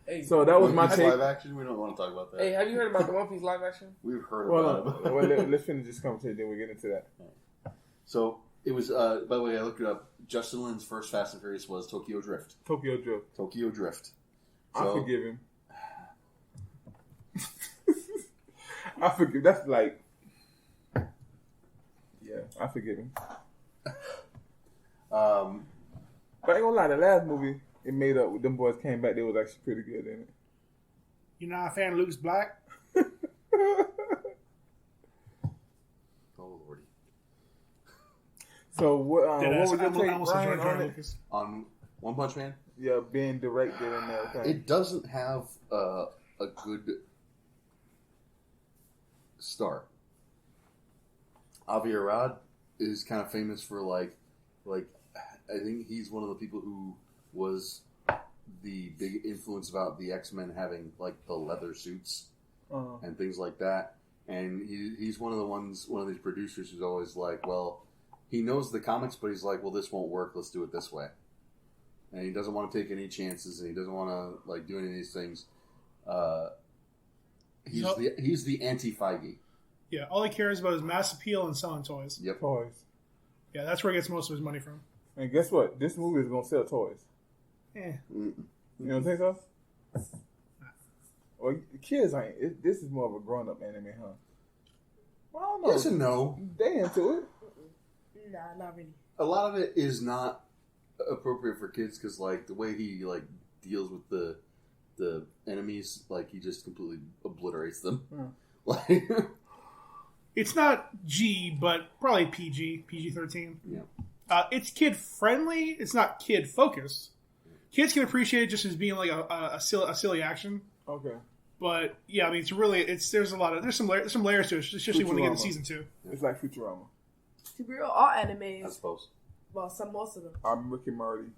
[SPEAKER 4] Hey,
[SPEAKER 3] So that was my
[SPEAKER 1] One Piece
[SPEAKER 3] take.
[SPEAKER 1] live action. We don't want to talk about that.
[SPEAKER 4] hey, have you heard about the One Piece live action?
[SPEAKER 1] We've heard
[SPEAKER 3] Well,
[SPEAKER 1] about it.
[SPEAKER 3] let's finish this conversation, then we get into that.
[SPEAKER 1] So it was. By the way, I looked it up. Justin Lin's first Fast and Furious was Tokyo Drift.
[SPEAKER 3] Tokyo Drift.
[SPEAKER 1] Tokyo Drift.
[SPEAKER 3] I
[SPEAKER 1] So,
[SPEAKER 3] forgive him. I forgive. That's like, yeah, I forgive him. But I ain't gonna lie, the last movie it made up with them boys came back. They was actually pretty good in it.
[SPEAKER 2] You're not a fan of Luke's Black?
[SPEAKER 3] So what
[SPEAKER 2] Deadass.
[SPEAKER 3] would
[SPEAKER 2] I
[SPEAKER 3] you take,
[SPEAKER 2] almost said
[SPEAKER 3] Ryan,
[SPEAKER 2] George
[SPEAKER 3] on it?
[SPEAKER 2] Lucas.
[SPEAKER 1] On One Punch Man,
[SPEAKER 3] Yeah, being directed and everything.
[SPEAKER 1] it doesn't have a good start. Avi Arad is kind of famous for like I think he's one of the people who was the big influence about the X-Men having like the leather suits and things like that. And he's one of these producers who's always like, well, he knows the comics, but he's like, well, this won't work. Let's do it this way. And he doesn't want to take any chances, and he doesn't want to like do any of these things. He's the anti-Feige.
[SPEAKER 2] Yeah, all he cares about is mass appeal and selling toys.
[SPEAKER 1] Yep.
[SPEAKER 3] Toys.
[SPEAKER 2] Yeah, that's where he gets most of his money from.
[SPEAKER 3] And guess what? This movie is gonna sell toys.
[SPEAKER 2] Yeah.
[SPEAKER 3] You don't think so? Well, kids ain't. This is more of a grown-up anime, huh? Well, I don't know.
[SPEAKER 1] Yes and no.
[SPEAKER 3] They into it.
[SPEAKER 5] Nah, not really.
[SPEAKER 1] A lot of it is not appropriate for kids because, like, the way he like deals with the enemies, like he just completely obliterates them. Like,
[SPEAKER 2] It's not G, but probably PG-13.
[SPEAKER 1] yeah.
[SPEAKER 2] It's kid friendly. It's not kid focused. Kids can appreciate it just as being like a silly action.
[SPEAKER 3] Okay.
[SPEAKER 2] But yeah, I mean, there's some layers to it, especially when they get to season 2.
[SPEAKER 3] It's like Futurama.
[SPEAKER 5] To be real, all
[SPEAKER 1] I
[SPEAKER 5] animes,
[SPEAKER 1] suppose.
[SPEAKER 5] well, most of them.
[SPEAKER 3] I'm Rick and Morty.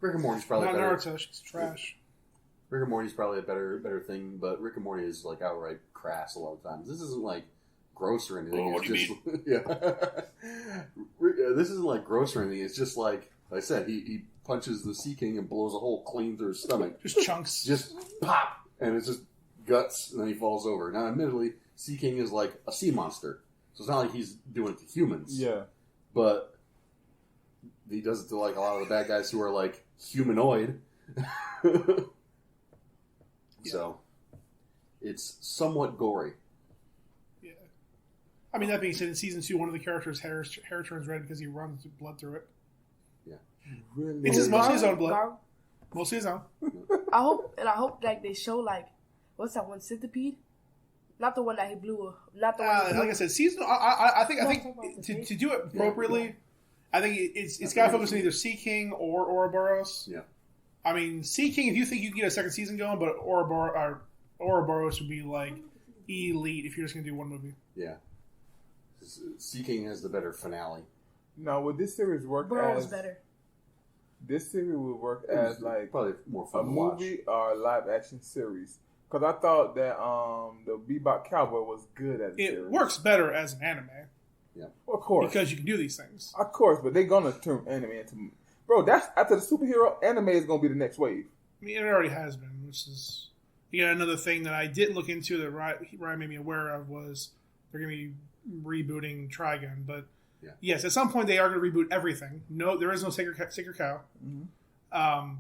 [SPEAKER 1] Rick and Morty's probably
[SPEAKER 2] Not
[SPEAKER 1] better.
[SPEAKER 2] Naruto, she's trash.
[SPEAKER 1] Rick and Morty's probably a better thing, but Rick and Morty is like outright crass a lot of times. This isn't like gross or anything.
[SPEAKER 2] What do you
[SPEAKER 1] mean? Yeah. This isn't like gross or anything. It's just like I said, he punches the Sea King and blows a hole clean through his stomach.
[SPEAKER 2] Just chunks.
[SPEAKER 1] Just pop, and it's just guts, and then he falls over. Now, admittedly, Sea King is like a sea monster, so it's not like he's doing it to humans.
[SPEAKER 3] Yeah.
[SPEAKER 1] But he does it to like a lot of the bad guys who are like humanoid. So it's somewhat gory.
[SPEAKER 2] Yeah. I mean, that being said, in season 2, one of the characters' hair turns red because he runs blood through it.
[SPEAKER 1] Yeah.
[SPEAKER 3] Really?
[SPEAKER 2] It's just mostly his own blood.
[SPEAKER 5] Gar-
[SPEAKER 2] Mostly his own.
[SPEAKER 5] I hope like they show like what's that one centipede? Not the one that he blew. Not the one.
[SPEAKER 2] Like I said, season. I think to do it appropriately, I think it's got to focus on either Sea King or Ouroboros.
[SPEAKER 1] Yeah.
[SPEAKER 2] I mean, Sea King, if you think you can get a second season going, but Ouroboros would be like elite if you're just going to do one movie.
[SPEAKER 1] Yeah. Sea King has the better finale.
[SPEAKER 3] No, would this series work
[SPEAKER 5] Burrow
[SPEAKER 3] as
[SPEAKER 5] was better.
[SPEAKER 3] This series would work as like
[SPEAKER 1] probably more
[SPEAKER 3] a
[SPEAKER 1] fun to watch.
[SPEAKER 3] movie or a live action series? Because I thought that the Bebop Cowboy was good as a series.
[SPEAKER 2] It works better as an anime.
[SPEAKER 1] Yeah.
[SPEAKER 3] Of course.
[SPEAKER 2] Because you can do these things.
[SPEAKER 3] Of course, but they're gonna turn anime into. Bro, that's after the superhero anime is gonna be the next wave.
[SPEAKER 2] I mean, it already has been, which is another thing that I didn't look into that Ryan made me aware of was they're going to be rebooting Trigun. But yes, at some point they are going to reboot everything. No, there is no Sacred Cow.
[SPEAKER 3] Mm-hmm.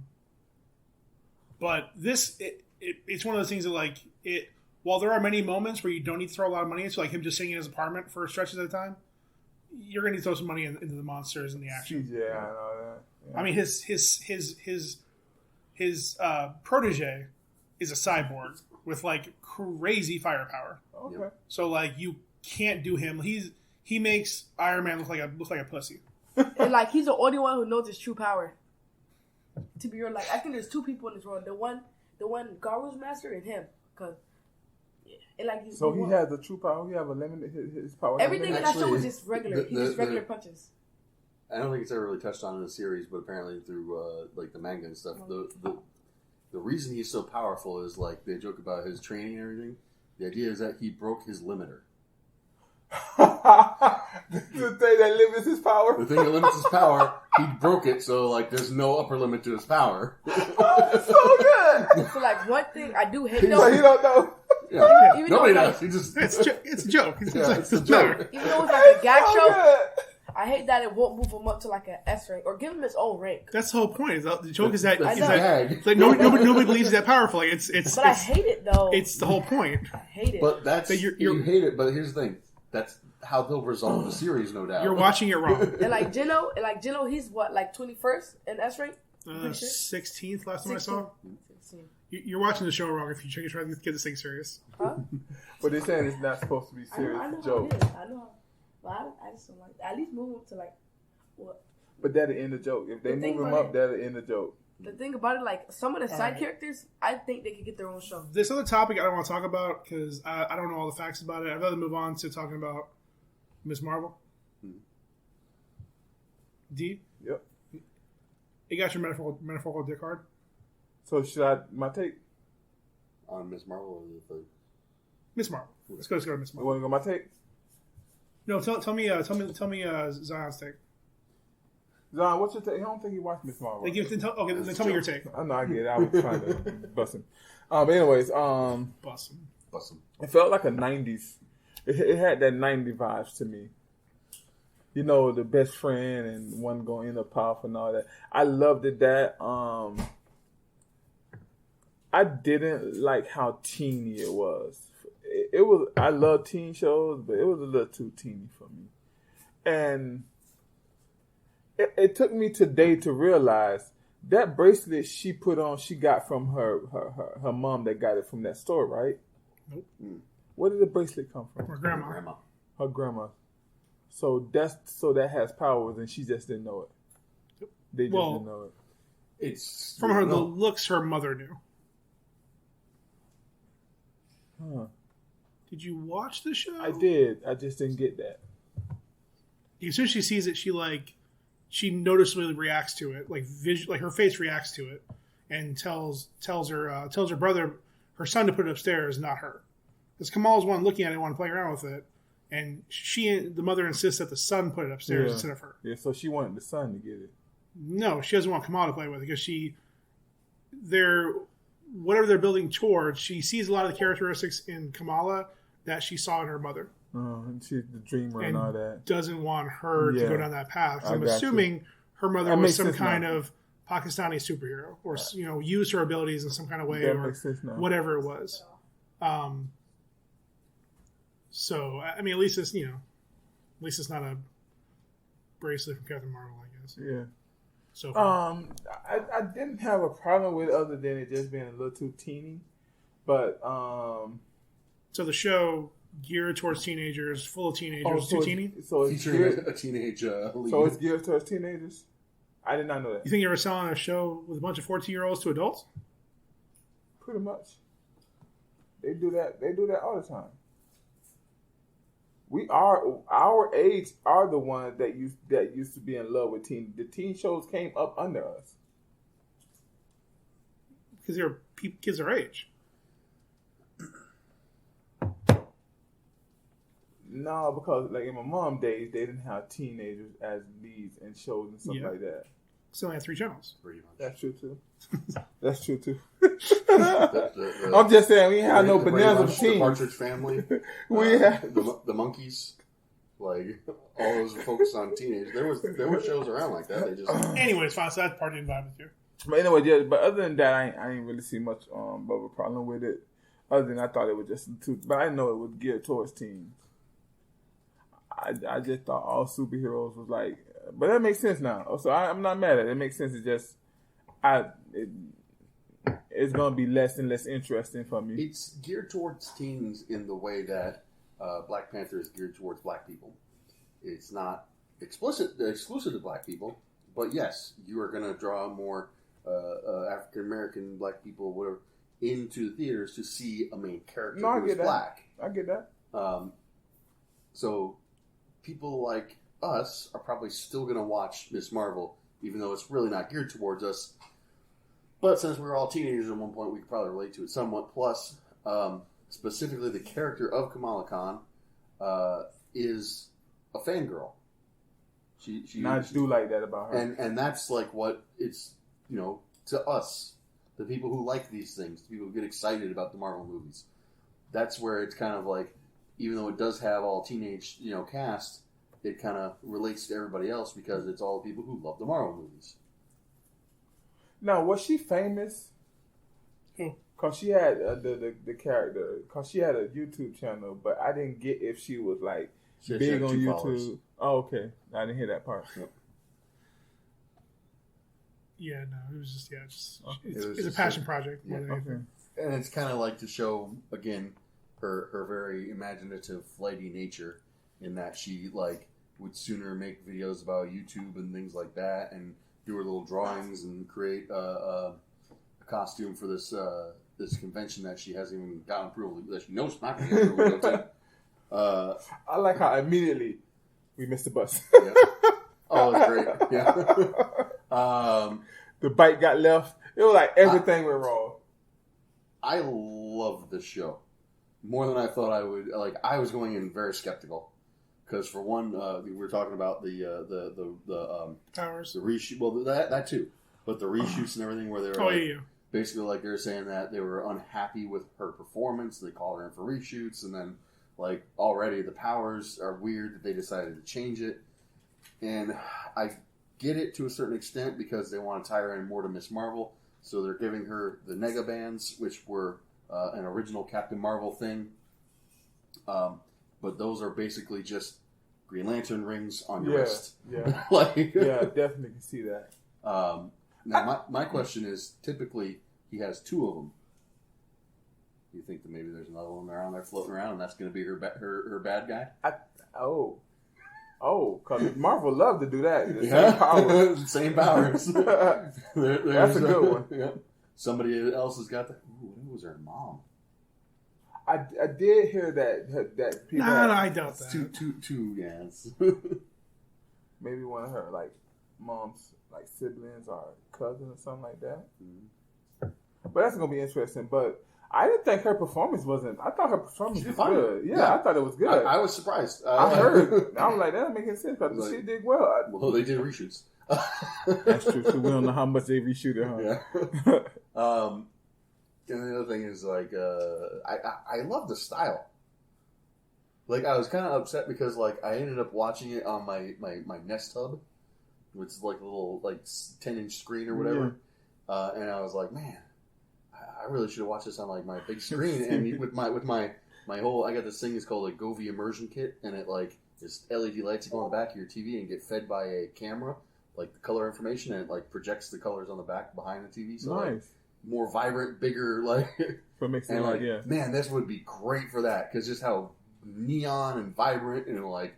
[SPEAKER 2] But this, it's one of those things that like it. While there are many moments where you don't need to throw a lot of money into, like him just sitting in his apartment for stretches at a time, you're going to need to throw some money into the monsters and the action.
[SPEAKER 3] Yeah, I know that. Yeah.
[SPEAKER 2] I mean, his protege is a cyborg with like crazy firepower.
[SPEAKER 3] Okay.
[SPEAKER 2] So like you can't do him. He makes Iron Man look like a pussy.
[SPEAKER 5] And like he's the only one who knows his true power. To be real, like I think there's two people in this world. The one Garu's master and him. Cause and like
[SPEAKER 3] so he has the true power. He have a limited his power.
[SPEAKER 5] Everything in that show
[SPEAKER 1] Actually,
[SPEAKER 5] was just regular. He just regular punches.
[SPEAKER 1] I don't think it's ever really touched on in the series, but apparently through like the manga and stuff, the reason he's so powerful is like they joke about his training and everything. The idea is that he broke his limiter.
[SPEAKER 3] The thing that limits his power.
[SPEAKER 1] The thing that limits his power, he broke it, so like there's no upper limit to his power.
[SPEAKER 3] That's so good.
[SPEAKER 5] So like one thing I do hate
[SPEAKER 3] So
[SPEAKER 5] though.
[SPEAKER 3] he don't know.
[SPEAKER 1] Yeah.
[SPEAKER 5] Even
[SPEAKER 1] Nobody
[SPEAKER 5] though,
[SPEAKER 1] knows. He just
[SPEAKER 2] It's a joke. It's
[SPEAKER 1] a
[SPEAKER 2] joke.
[SPEAKER 1] joke.
[SPEAKER 5] Even though it's like a gag
[SPEAKER 3] So
[SPEAKER 5] show,
[SPEAKER 3] good.
[SPEAKER 5] I hate that it won't move him up to like an S rank or give him his own rank.
[SPEAKER 2] That's the whole point. The joke is that
[SPEAKER 1] That's
[SPEAKER 5] I know.
[SPEAKER 2] it's like nobody believes that powerful. Like,
[SPEAKER 5] But I hate it though.
[SPEAKER 2] it's the whole point.
[SPEAKER 5] I hate it.
[SPEAKER 1] But that's
[SPEAKER 2] But you're-
[SPEAKER 1] you hate it. But here's the thing: that's how they'll resolve the series, no doubt.
[SPEAKER 2] You're watching it wrong.
[SPEAKER 5] and like Gino, he's what like 21st in S rank.
[SPEAKER 2] 16th last time I saw.
[SPEAKER 5] 16.
[SPEAKER 2] You're watching the show wrong if you're trying to get this thing serious.
[SPEAKER 5] Huh?
[SPEAKER 3] But they're saying it's not supposed to be
[SPEAKER 5] I
[SPEAKER 3] serious
[SPEAKER 5] know how
[SPEAKER 3] joke.
[SPEAKER 5] it is. I know how. But I just don't like. At least move him to like What?
[SPEAKER 3] But that'll end the joke. If they
[SPEAKER 5] The thing
[SPEAKER 3] move him
[SPEAKER 5] about
[SPEAKER 3] up, that'll end the joke.
[SPEAKER 5] The thing about it, like some of the side characters, I think they could get their own show.
[SPEAKER 2] This other topic I don't want to talk about because I don't know all the facts about it. I'd rather move on to talking about Ms. Marvel. D?
[SPEAKER 3] Yep.
[SPEAKER 2] You got your metaphorical dick hard?
[SPEAKER 3] So should I, my take?
[SPEAKER 1] On Miss Marvel or the
[SPEAKER 2] Miss Marvel. Let's go to Miss
[SPEAKER 3] You
[SPEAKER 2] Marvel.
[SPEAKER 3] want to go my take?
[SPEAKER 2] No, tell me Zion's take.
[SPEAKER 3] Zion, what's your take? I don't think he watched Miss Marvel.
[SPEAKER 2] Then tell me your take.
[SPEAKER 3] I know, I get it. I was trying to bust him. But anyways,
[SPEAKER 2] Bust him.
[SPEAKER 3] it felt like a 90s. It had that 90s vibes to me. You know, the best friend and one going in the powerful and all that. I loved it that. I didn't like how teeny it was. It was. I love teen shows, but it was a little too teeny for me. And it took me today to realize that bracelet she put on, she got from her mom that got it from that store, right?
[SPEAKER 2] Nope.
[SPEAKER 3] Where did the bracelet come from?
[SPEAKER 2] Her grandma.
[SPEAKER 3] Her grandma. So that has powers, and she just didn't know it. They just didn't know it.
[SPEAKER 1] It's
[SPEAKER 2] From the looks her mother knew.
[SPEAKER 3] Huh.
[SPEAKER 2] Did you watch the show?
[SPEAKER 3] I did. I just didn't get that.
[SPEAKER 2] As soon as she sees it, she noticeably reacts to it, like her face reacts to it, and tells her brother, her son, to put it upstairs, not her, because Kamal's one looking at it, want to play around with it, and the mother insists that the son put it upstairs instead of her.
[SPEAKER 3] Yeah, so she wanted the son to get it.
[SPEAKER 2] No, she doesn't want Kamal to play with it because whatever they're building towards, she sees a lot of the characteristics in Kamala that she saw in her mother.
[SPEAKER 3] And she's the dreamer and all that.
[SPEAKER 2] Doesn't want her to go down that path. I'm
[SPEAKER 3] got
[SPEAKER 2] assuming her mother
[SPEAKER 3] That
[SPEAKER 2] was
[SPEAKER 3] makes
[SPEAKER 2] some
[SPEAKER 3] sense
[SPEAKER 2] kind
[SPEAKER 3] now.
[SPEAKER 2] of Pakistani superhero, or used her abilities in some kind of way,
[SPEAKER 3] That
[SPEAKER 2] or
[SPEAKER 3] makes sense now.
[SPEAKER 2] whatever it was. So I mean, at least it's not a bracelet from Captain Marvel, I guess.
[SPEAKER 3] Yeah.
[SPEAKER 2] So
[SPEAKER 3] I didn't have a problem with it other than it just being a little too teeny, but
[SPEAKER 2] so the show geared towards teenagers, full of teenagers, too teeny.
[SPEAKER 3] So it's
[SPEAKER 1] featuring
[SPEAKER 3] geared,
[SPEAKER 1] a teenage lead.
[SPEAKER 3] so it's geared towards teenagers. I did not know that.
[SPEAKER 2] You think they were selling a show with a bunch of 14-year-olds to adults?
[SPEAKER 3] Pretty much. They do that. They do that all the time. Our age are the ones that used to be in love with teen. The teen shows came up under us
[SPEAKER 2] Because they were kids our age.
[SPEAKER 3] No, because like in my mom days, they didn't have teenagers as leads in shows and stuff like that.
[SPEAKER 2] Still had 3 channels.
[SPEAKER 1] Pretty much.
[SPEAKER 3] That's true too. That's true too.
[SPEAKER 1] The
[SPEAKER 3] I'm just saying we had no
[SPEAKER 1] the
[SPEAKER 3] bananas of
[SPEAKER 1] the
[SPEAKER 3] teens.
[SPEAKER 1] Partridge Family.
[SPEAKER 3] We had
[SPEAKER 1] the Monkeys. Like all those were focused on teenagers. There were shows around like that. They just
[SPEAKER 2] Anyways, fine. So that part didn't vibe with you.
[SPEAKER 3] But anyway, yeah. But other than that, I ain't really see much of a problem with it. Other than I thought it was just too. But I didn't know it was geared towards teens. I just thought all superheroes was like, but that makes sense now. So I'm not mad at it. It makes sense. It's just it's gonna be less and less interesting for me.
[SPEAKER 1] it's geared towards teens in the way that Black Panther is geared towards black people. It's not exclusive to black people, but yes, you are going to draw more African American, black people, whatever, into the theaters to see a main character who is black.
[SPEAKER 3] I get that.
[SPEAKER 1] So people like us are probably still going to watch Ms. Marvel, even though it's really not geared towards us. But since we were all teenagers at one point, we could probably relate to it somewhat. Plus, specifically the character of Kamala Khan is a fangirl. She
[SPEAKER 3] do like that about her.
[SPEAKER 1] And that's like what it's, to us, the people who like these things, the people who get excited about the Marvel movies. That's where it's kind of like, even though it does have all teenage, cast, it kind of relates to everybody else because it's all the people who love the Marvel movies.
[SPEAKER 3] Now, was she famous? Cause she had the character. Cause she had a YouTube channel, but I didn't get if she was like big on YouTube. Followers. Oh, okay. I didn't hear that part. Yep.
[SPEAKER 2] Yeah, no, it was just
[SPEAKER 1] it was
[SPEAKER 2] a passion project more than anything.
[SPEAKER 1] And it's kind of like to show again her very imaginative, flighty nature, in that she would sooner make videos about YouTube and things like that, and do her little drawings and create a costume for this this convention that she hasn't even gotten approval, that she knows not going to get approval to.
[SPEAKER 3] I like how immediately we missed the bus.
[SPEAKER 1] Yeah. Oh, that's great. Yeah.
[SPEAKER 3] The bike got left. It was like everything went wrong.
[SPEAKER 1] I love this show more than I thought I would. Like, I was going in very skeptical because, for one, we were talking about the
[SPEAKER 2] Powers,
[SPEAKER 1] the reshoot. Well, that too, but the reshoots and everything where they were basically like they were saying that they were unhappy with her performance. They called her in for reshoots, and then like already the powers are weird that they decided to change it. And I get it to a certain extent because they want to tie her in more to Miss Marvel. So they're giving her the Nega Bands, which were an original Captain Marvel thing. But those are basically just Green Lantern rings on your wrist.
[SPEAKER 3] Yeah.
[SPEAKER 1] Like,
[SPEAKER 3] yeah, definitely can see that.
[SPEAKER 1] Now, my question is, typically, he has two of them. Do you think that maybe there's another one around there floating around, and that's going to be her bad guy? Because Marvel love to do that. Same powers.
[SPEAKER 3] That's a good one.
[SPEAKER 1] Yeah. Somebody else has got that. Ooh, it was her mom.
[SPEAKER 3] I did hear that people.
[SPEAKER 2] No, I doubt that.
[SPEAKER 1] Two, yes.
[SPEAKER 3] Maybe one of her like mom's like siblings or cousin or something like that. Mm-hmm. But that's gonna be interesting. But I didn't think her performance wasn't. I thought her performance was good. Yeah, I thought it was good.
[SPEAKER 1] I was surprised.
[SPEAKER 3] I heard. I was like, that doesn't make any sense because she did well.
[SPEAKER 1] Well, they did reshoots.
[SPEAKER 3] That's true. So we don't know how much they reshoot it, huh?
[SPEAKER 1] Yeah. And the other thing is, like, I love the style. Like, I was kind of upset because, like, I ended up watching it on my Nest Hub, which is like a little, like, 10-inch screen or whatever. Yeah. And I was like, man, I really should have watched this on, like, my big screen. And with my whole, I got this thing that's called a Govee Immersion Kit, and it, like, just LED lights that go on the back of your TV and get fed by a camera, like, the color information, and it, like, projects the colors on the back behind the TV. So,
[SPEAKER 3] nice.
[SPEAKER 1] Like, more vibrant, bigger, like,
[SPEAKER 3] and like, yeah.
[SPEAKER 1] Man, this would be great for that because just how neon and vibrant and like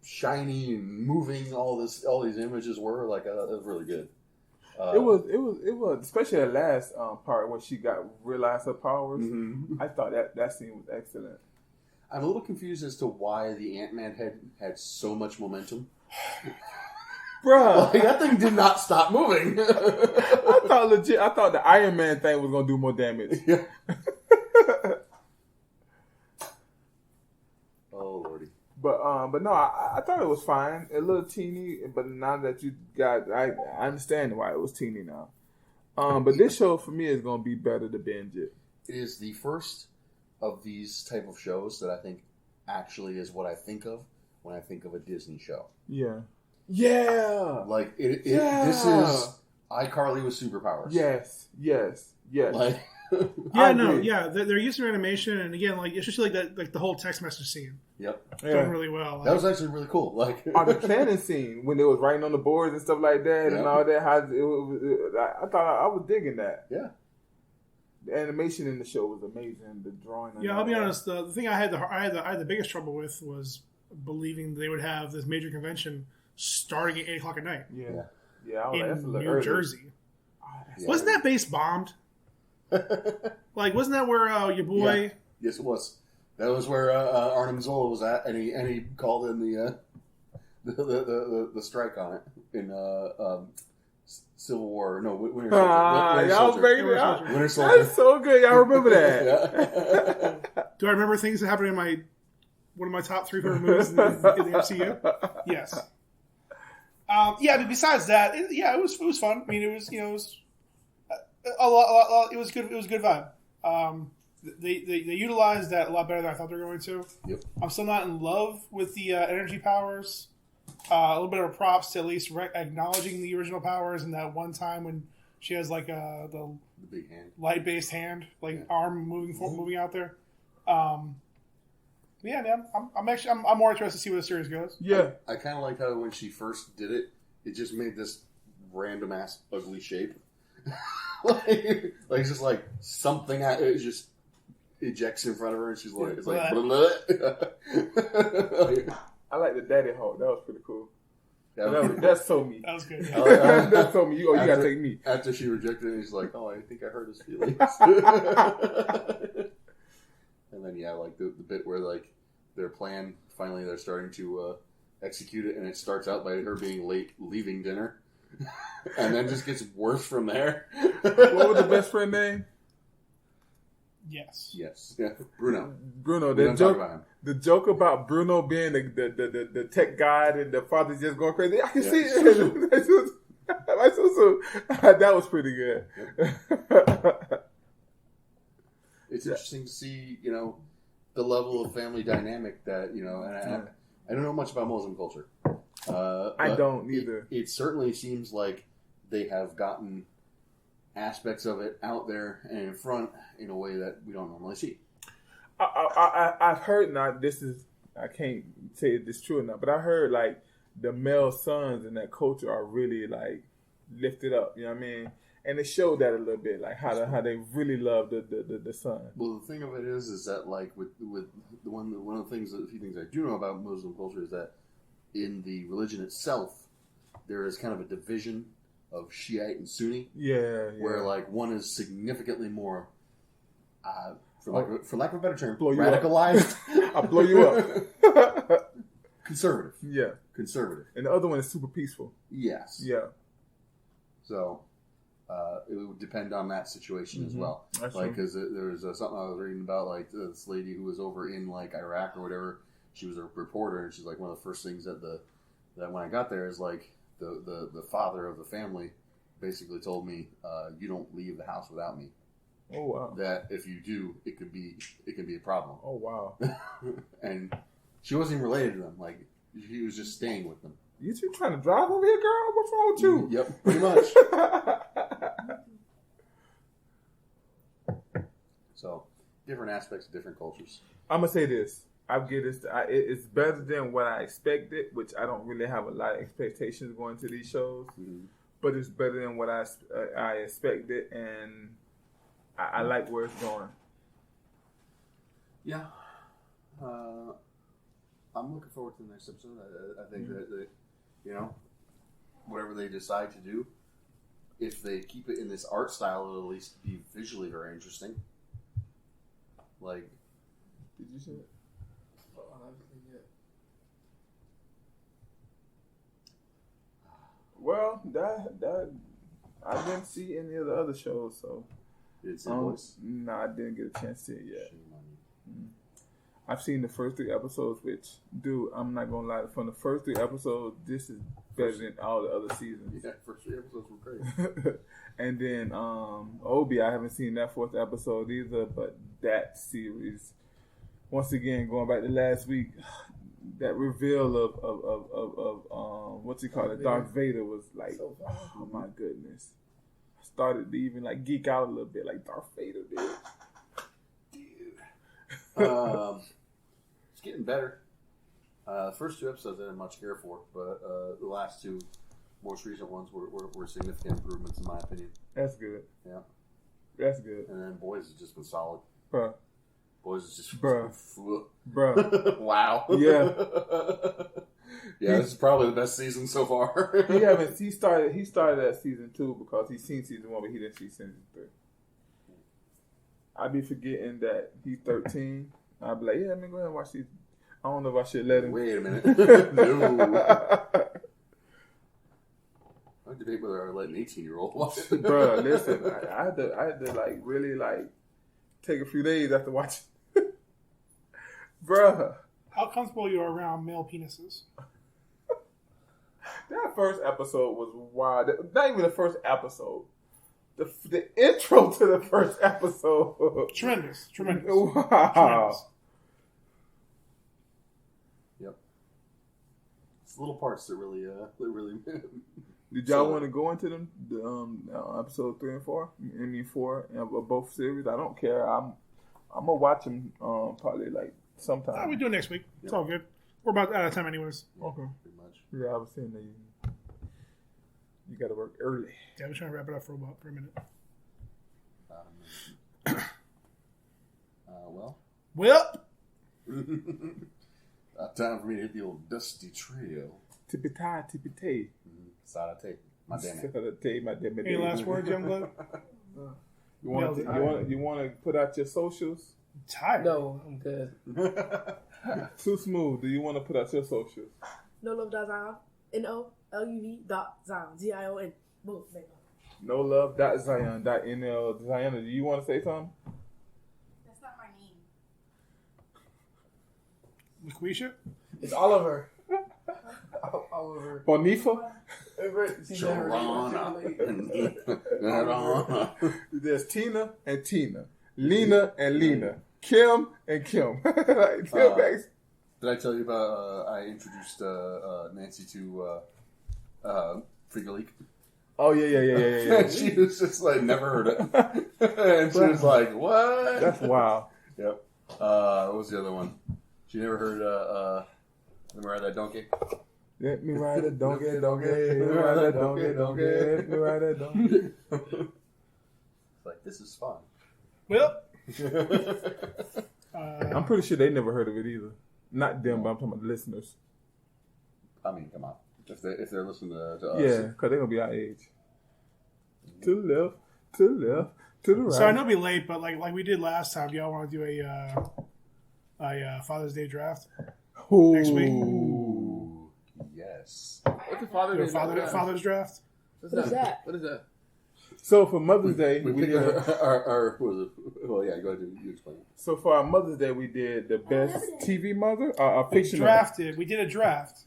[SPEAKER 1] shiny and moving all these images were, like, it was really good.
[SPEAKER 3] It was especially the last part when she realized her powers. Mm-hmm. I thought that scene was excellent.
[SPEAKER 1] I'm a little confused as to why the Ant-Man had so much momentum.
[SPEAKER 3] Bruh,
[SPEAKER 1] like, that thing did not stop moving.
[SPEAKER 3] I thought the Iron Man thing was gonna do more damage.
[SPEAKER 1] Yeah. Oh lordy.
[SPEAKER 3] But no, I thought it was fine. A little teeny, but now that you got, I understand why it was teeny now. But this show for me is gonna be better to binge it.
[SPEAKER 1] It is the first of these type of shows that I think actually is what I think of when I think of a Disney show.
[SPEAKER 3] Yeah. Yeah.
[SPEAKER 1] Like, this is iCarly with superpowers.
[SPEAKER 3] Yes.
[SPEAKER 1] Like,
[SPEAKER 2] they're using animation, and again, like, especially like the whole text message scene.
[SPEAKER 1] Yep.
[SPEAKER 2] Doing really well. Like,
[SPEAKER 1] that was actually really cool. Like,
[SPEAKER 3] the cannon scene when they was writing on the boards and stuff like that, and all that. I thought I was digging that.
[SPEAKER 1] Yeah.
[SPEAKER 3] The animation in the show was amazing. The drawing.
[SPEAKER 2] Yeah, I'll be honest. The thing I had the biggest trouble with was believing they would have this major convention starting at 8:00 at night.
[SPEAKER 3] Yeah.
[SPEAKER 2] In New Jersey.
[SPEAKER 1] Yeah.
[SPEAKER 2] Wasn't that base bombed? Like, wasn't that where your boy?
[SPEAKER 1] Yeah. Yes, it was. That was where Arnim Zola was at, and he called in the strike on it in Civil War. No, Winter Soldier.
[SPEAKER 3] Y'all breaking it out.
[SPEAKER 1] Winter Soldier.
[SPEAKER 3] That's so good. Y'all remember that?
[SPEAKER 2] Do I remember things that happened in one of my top 3 favorite movies in the MCU? Yes. But besides that, it was fun. I mean, it was a lot. It was good. It was a good vibe. They utilized that a lot better than I thought they were going to.
[SPEAKER 1] Yep.
[SPEAKER 2] I'm still not in love with the energy powers. A little bit of props to at least acknowledging the original powers, and that one time when she has like the
[SPEAKER 1] big hand,
[SPEAKER 2] light-based hand, arm moving out there. Yeah, man, I'm more interested to see where the series goes.
[SPEAKER 3] Yeah,
[SPEAKER 1] I kind of like how when she first did it, it just made this random ass ugly shape, like just like something. It just ejects in front of her, and she's like, it's like. Blah, blah.
[SPEAKER 3] I like the Daddy Hawk. That was pretty cool.
[SPEAKER 1] Yeah,
[SPEAKER 3] That's so me.
[SPEAKER 2] That was good.
[SPEAKER 3] That's so me. You gotta take me.
[SPEAKER 1] After she rejected it, he's like, "Oh, I think I hurt his feelings." And then like the bit where like their plan finally they're starting to execute it, and it starts out by her being late leaving dinner, and then just gets worse from there.
[SPEAKER 3] What was the best friend name?
[SPEAKER 2] Yes.
[SPEAKER 1] Yeah, Bruno.
[SPEAKER 3] The joke about Bruno being the tech guy and the father just going crazy. I can see it. That was pretty good.
[SPEAKER 1] Yep. It's interesting to see, the level of family dynamic that, and I don't know much about Muslim culture.
[SPEAKER 3] I don't either.
[SPEAKER 1] It certainly seems like they have gotten aspects of it out there and in front in a way that we don't normally see.
[SPEAKER 3] I've heard, now this is, I can't say if this is true or not, but I heard like the male sons in that culture are really like lifted up, you know what I mean? And it showed that a little bit, like how they really love the son.
[SPEAKER 1] Well, the thing of it is that like with the one of the few things I do know about Muslim culture is that in the religion itself, there is kind of a division of Shiite and Sunni.
[SPEAKER 3] Yeah.
[SPEAKER 1] Where like one is significantly more, for lack of a better term,
[SPEAKER 3] blow you
[SPEAKER 1] radicalized.
[SPEAKER 3] I'll blow you up.
[SPEAKER 1] Conservative.
[SPEAKER 3] Yeah.
[SPEAKER 1] Conservative.
[SPEAKER 3] And the other one is super peaceful.
[SPEAKER 1] Yes.
[SPEAKER 3] Yeah.
[SPEAKER 1] So it would depend on that situation as well.
[SPEAKER 3] That's
[SPEAKER 1] like, because there was something I was reading about, like this lady who was over in like Iraq or whatever. She was a reporter, and she's like, one of the first things that when I got there is like the father of the family basically told me, "You don't leave the house without me."
[SPEAKER 3] Oh wow!
[SPEAKER 1] That if you do, it can be a problem.
[SPEAKER 3] Oh wow!
[SPEAKER 1] And she wasn't even related to them. Like she was just staying with them.
[SPEAKER 3] You two trying to drive over here, girl? What's wrong with you?
[SPEAKER 1] Yep, pretty much. So, different aspects of different cultures.
[SPEAKER 3] I'm gonna say this. I'll give this. It's better than what I expected, which I don't really have a lot of expectations going to these shows. Mm-hmm. But it's better than what I expected, and I like where it's going.
[SPEAKER 1] Yeah, I'm looking forward to the next episode. I think that whatever they decide to do, if they keep it in this art style, it'll at least be visually very interesting. Like,
[SPEAKER 3] did you see it? Well, that I didn't see any of the other shows, so.
[SPEAKER 1] Did it see Boys?
[SPEAKER 3] No, I didn't get a chance to see it yet. I've seen the first 3 episodes, which, dude, I'm not gonna lie. From the first 3 episodes, this is better than all the other seasons.
[SPEAKER 1] Yeah, first 3 episodes were great.
[SPEAKER 3] And then Obi, I haven't seen that 4th episode either, but that series, once again, going back to last week, that reveal of what's he called, Darth Vader was like, oh my goodness. I started to even like geek out a little bit, like Darth Vader did.
[SPEAKER 1] It's getting better. The first 2 episodes I didn't much care for, but the last 2 most recent ones were significant improvements in my opinion.
[SPEAKER 3] That's good.
[SPEAKER 1] Yeah.
[SPEAKER 3] That's good.
[SPEAKER 1] And then Boys has just been solid.
[SPEAKER 3] Bruh.
[SPEAKER 1] Boys is just...
[SPEAKER 3] Bruh.
[SPEAKER 1] Wow.
[SPEAKER 3] Yeah.
[SPEAKER 1] Yeah, this is probably the best season so far.
[SPEAKER 3] He started at season 2 because he's seen season 1, but he didn't see season 3. I be forgetting that he's 13. I'll be like, yeah, go ahead and watch these. I don't know if I should let him.
[SPEAKER 1] Wait a minute. No. I debate whether I let an 18-year-old watch it.
[SPEAKER 3] Bro, listen, I had to like really like take a few days after watching. Bruh.
[SPEAKER 2] How comfortable you are around male penises?
[SPEAKER 3] That first episode was wild. Not even the first episode. The intro to the first episode.
[SPEAKER 2] Tremendous.
[SPEAKER 3] Wow.
[SPEAKER 2] Tremendous.
[SPEAKER 1] Yep. It's little parts that really
[SPEAKER 3] Did y'all want to go into them? Episode 3 and 4? I mean 4 of both series. I don't care. I'm gonna watch them probably like sometime.
[SPEAKER 2] We do it next week. It's all good. We're about out of time anyways.
[SPEAKER 3] Okay.
[SPEAKER 1] Pretty much.
[SPEAKER 3] Yeah, I was saying that you got to work early.
[SPEAKER 2] Yeah, we're trying to wrap it up for a minute.
[SPEAKER 1] Well. Time for me to hit the old dusty trail.
[SPEAKER 3] Tippy-tie, tippy-tay.
[SPEAKER 1] Sarate. My damn it.
[SPEAKER 3] Sarate, my damn it.
[SPEAKER 2] Any last words, young blood?
[SPEAKER 3] You want to put out your socials?
[SPEAKER 2] I'm tired.
[SPEAKER 4] No, I'm good.
[SPEAKER 3] Too smooth. Do you want to put out your socials?
[SPEAKER 5] NoLove.Zion. NOLUV.Zion. ZION. Boom. There you go.
[SPEAKER 3] NoLove.Zion.NL. Zion, do you want to say something?
[SPEAKER 6] That's not my name.
[SPEAKER 2] LaQuisha?
[SPEAKER 4] It's Oliver. Oliver.
[SPEAKER 3] Bonifa? There's Tina and Tina. Lena and Lena. Kim and Kim. Like,
[SPEAKER 1] did I tell you about I introduced Nancy to Freak a Leak?
[SPEAKER 3] Oh, yeah.
[SPEAKER 1] She was just like, never heard it. And she was like, what?
[SPEAKER 3] That's wild.
[SPEAKER 1] Yep. What was the other one? She never heard Let Me Ride That Donkey.
[SPEAKER 3] Let me ride a donkey, donkey. Let me ride a donkey, donkey. Let me ride a donkey.
[SPEAKER 1] It's like, this is fun.
[SPEAKER 2] Well,
[SPEAKER 3] I'm pretty sure they never heard of it either. Not them, but I'm talking about the listeners.
[SPEAKER 1] I mean, come on. If they're listening to us.
[SPEAKER 3] Yeah, because they're going to be our age. To the left, to the left, to the right.
[SPEAKER 2] so I know it'll be late, but like we did last time, y'all want to do a Father's Day draft next week?
[SPEAKER 1] Ooh, yes.
[SPEAKER 4] What's the Father's Day?
[SPEAKER 2] Father's draft?
[SPEAKER 5] What is that?
[SPEAKER 4] What is that?
[SPEAKER 3] So for Mother's Day,
[SPEAKER 1] We picked our what was it? Well, yeah, go ahead. You explain it.
[SPEAKER 3] So for our Mother's Day, we did the best TV mother, a fictional.
[SPEAKER 2] We did a draft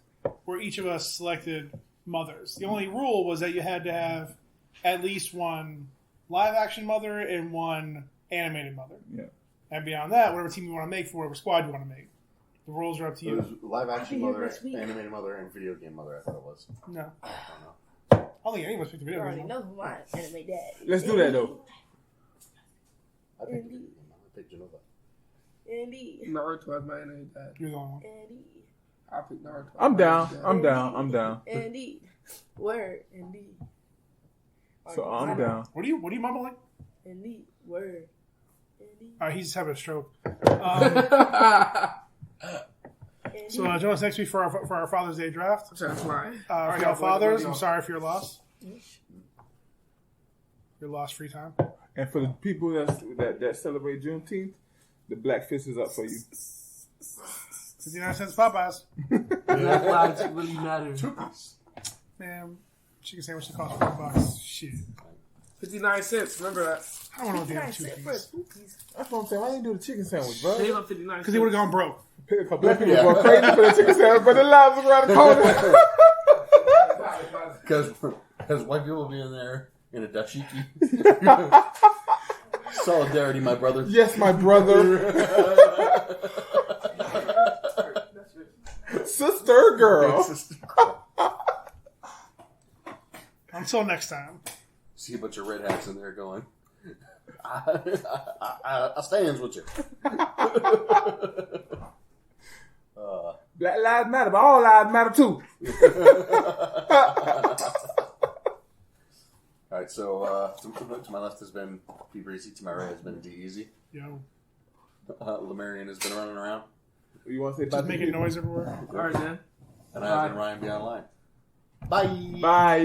[SPEAKER 2] where each of us selected mothers. The only rule was that you had to have at least one live action mother and one animated mother.
[SPEAKER 3] Yeah.
[SPEAKER 2] And beyond that, whatever team you want to make for whatever squad you want to make. The rules are up to
[SPEAKER 1] It was
[SPEAKER 2] you.
[SPEAKER 1] live action
[SPEAKER 5] I'll be here
[SPEAKER 1] mother,
[SPEAKER 5] next week.
[SPEAKER 1] animated mother, and video game mother. I thought it was.
[SPEAKER 2] No.
[SPEAKER 1] I don't know.
[SPEAKER 2] I don't think any of us picked the
[SPEAKER 5] You
[SPEAKER 2] video
[SPEAKER 5] already
[SPEAKER 2] game.
[SPEAKER 5] know who my anime dad is.
[SPEAKER 3] Let's do that though.
[SPEAKER 1] I picked video game. I picked Genova.
[SPEAKER 5] Indeed.
[SPEAKER 4] Naruto as my anime dad.
[SPEAKER 2] You're the only one.
[SPEAKER 5] Indeed.
[SPEAKER 4] I picked Naruto.
[SPEAKER 3] I'm down. I'm down.
[SPEAKER 5] Indeed. Word. Indeed.
[SPEAKER 3] So I'm down.
[SPEAKER 2] What are you mumbling?
[SPEAKER 5] Indeed. Word. Indeed.
[SPEAKER 2] He's having a stroke.
[SPEAKER 5] Indeed.
[SPEAKER 2] So join us next week for our Father's Day draft.
[SPEAKER 4] That's right.
[SPEAKER 2] For y'all fathers, I'm sorry for your loss. Your lost free time.
[SPEAKER 3] And for the people that celebrate Juneteenth, the black fist is up for you.
[SPEAKER 2] 59 cents Popeyes.
[SPEAKER 4] Black lives really matter.
[SPEAKER 1] 2-piece.
[SPEAKER 2] Man, chicken sandwich costs $4. Shit.
[SPEAKER 4] 59 cents. Remember that.
[SPEAKER 2] I don't know damn 2
[SPEAKER 5] for a
[SPEAKER 2] piece.
[SPEAKER 5] 2-piece.
[SPEAKER 3] That's what I'm saying. Why didn't you do the chicken sandwich, bro?
[SPEAKER 4] Save up 59 cents.
[SPEAKER 2] Because he would have gone broke.
[SPEAKER 3] Black people go crazy for the chicken sandwich, but the lives are around the corner.
[SPEAKER 1] Because white people will be in there in a dashiki. Solidarity, my brother.
[SPEAKER 3] Yes, my brother. Sister girl.
[SPEAKER 2] Until next time.
[SPEAKER 1] See a bunch of red hats in there going, I stands with you.
[SPEAKER 3] Black lives matter, but all lives matter too.
[SPEAKER 1] All right, so to my left has been P. Breezy. To my right has been D. Easy.
[SPEAKER 2] Yo.
[SPEAKER 1] Lemarian has been running around.
[SPEAKER 3] You want to say
[SPEAKER 2] Just
[SPEAKER 3] bye?
[SPEAKER 2] making noise everywhere.
[SPEAKER 4] All right, then.
[SPEAKER 1] And I've been Ryan Be Online. Bye.
[SPEAKER 3] Bye.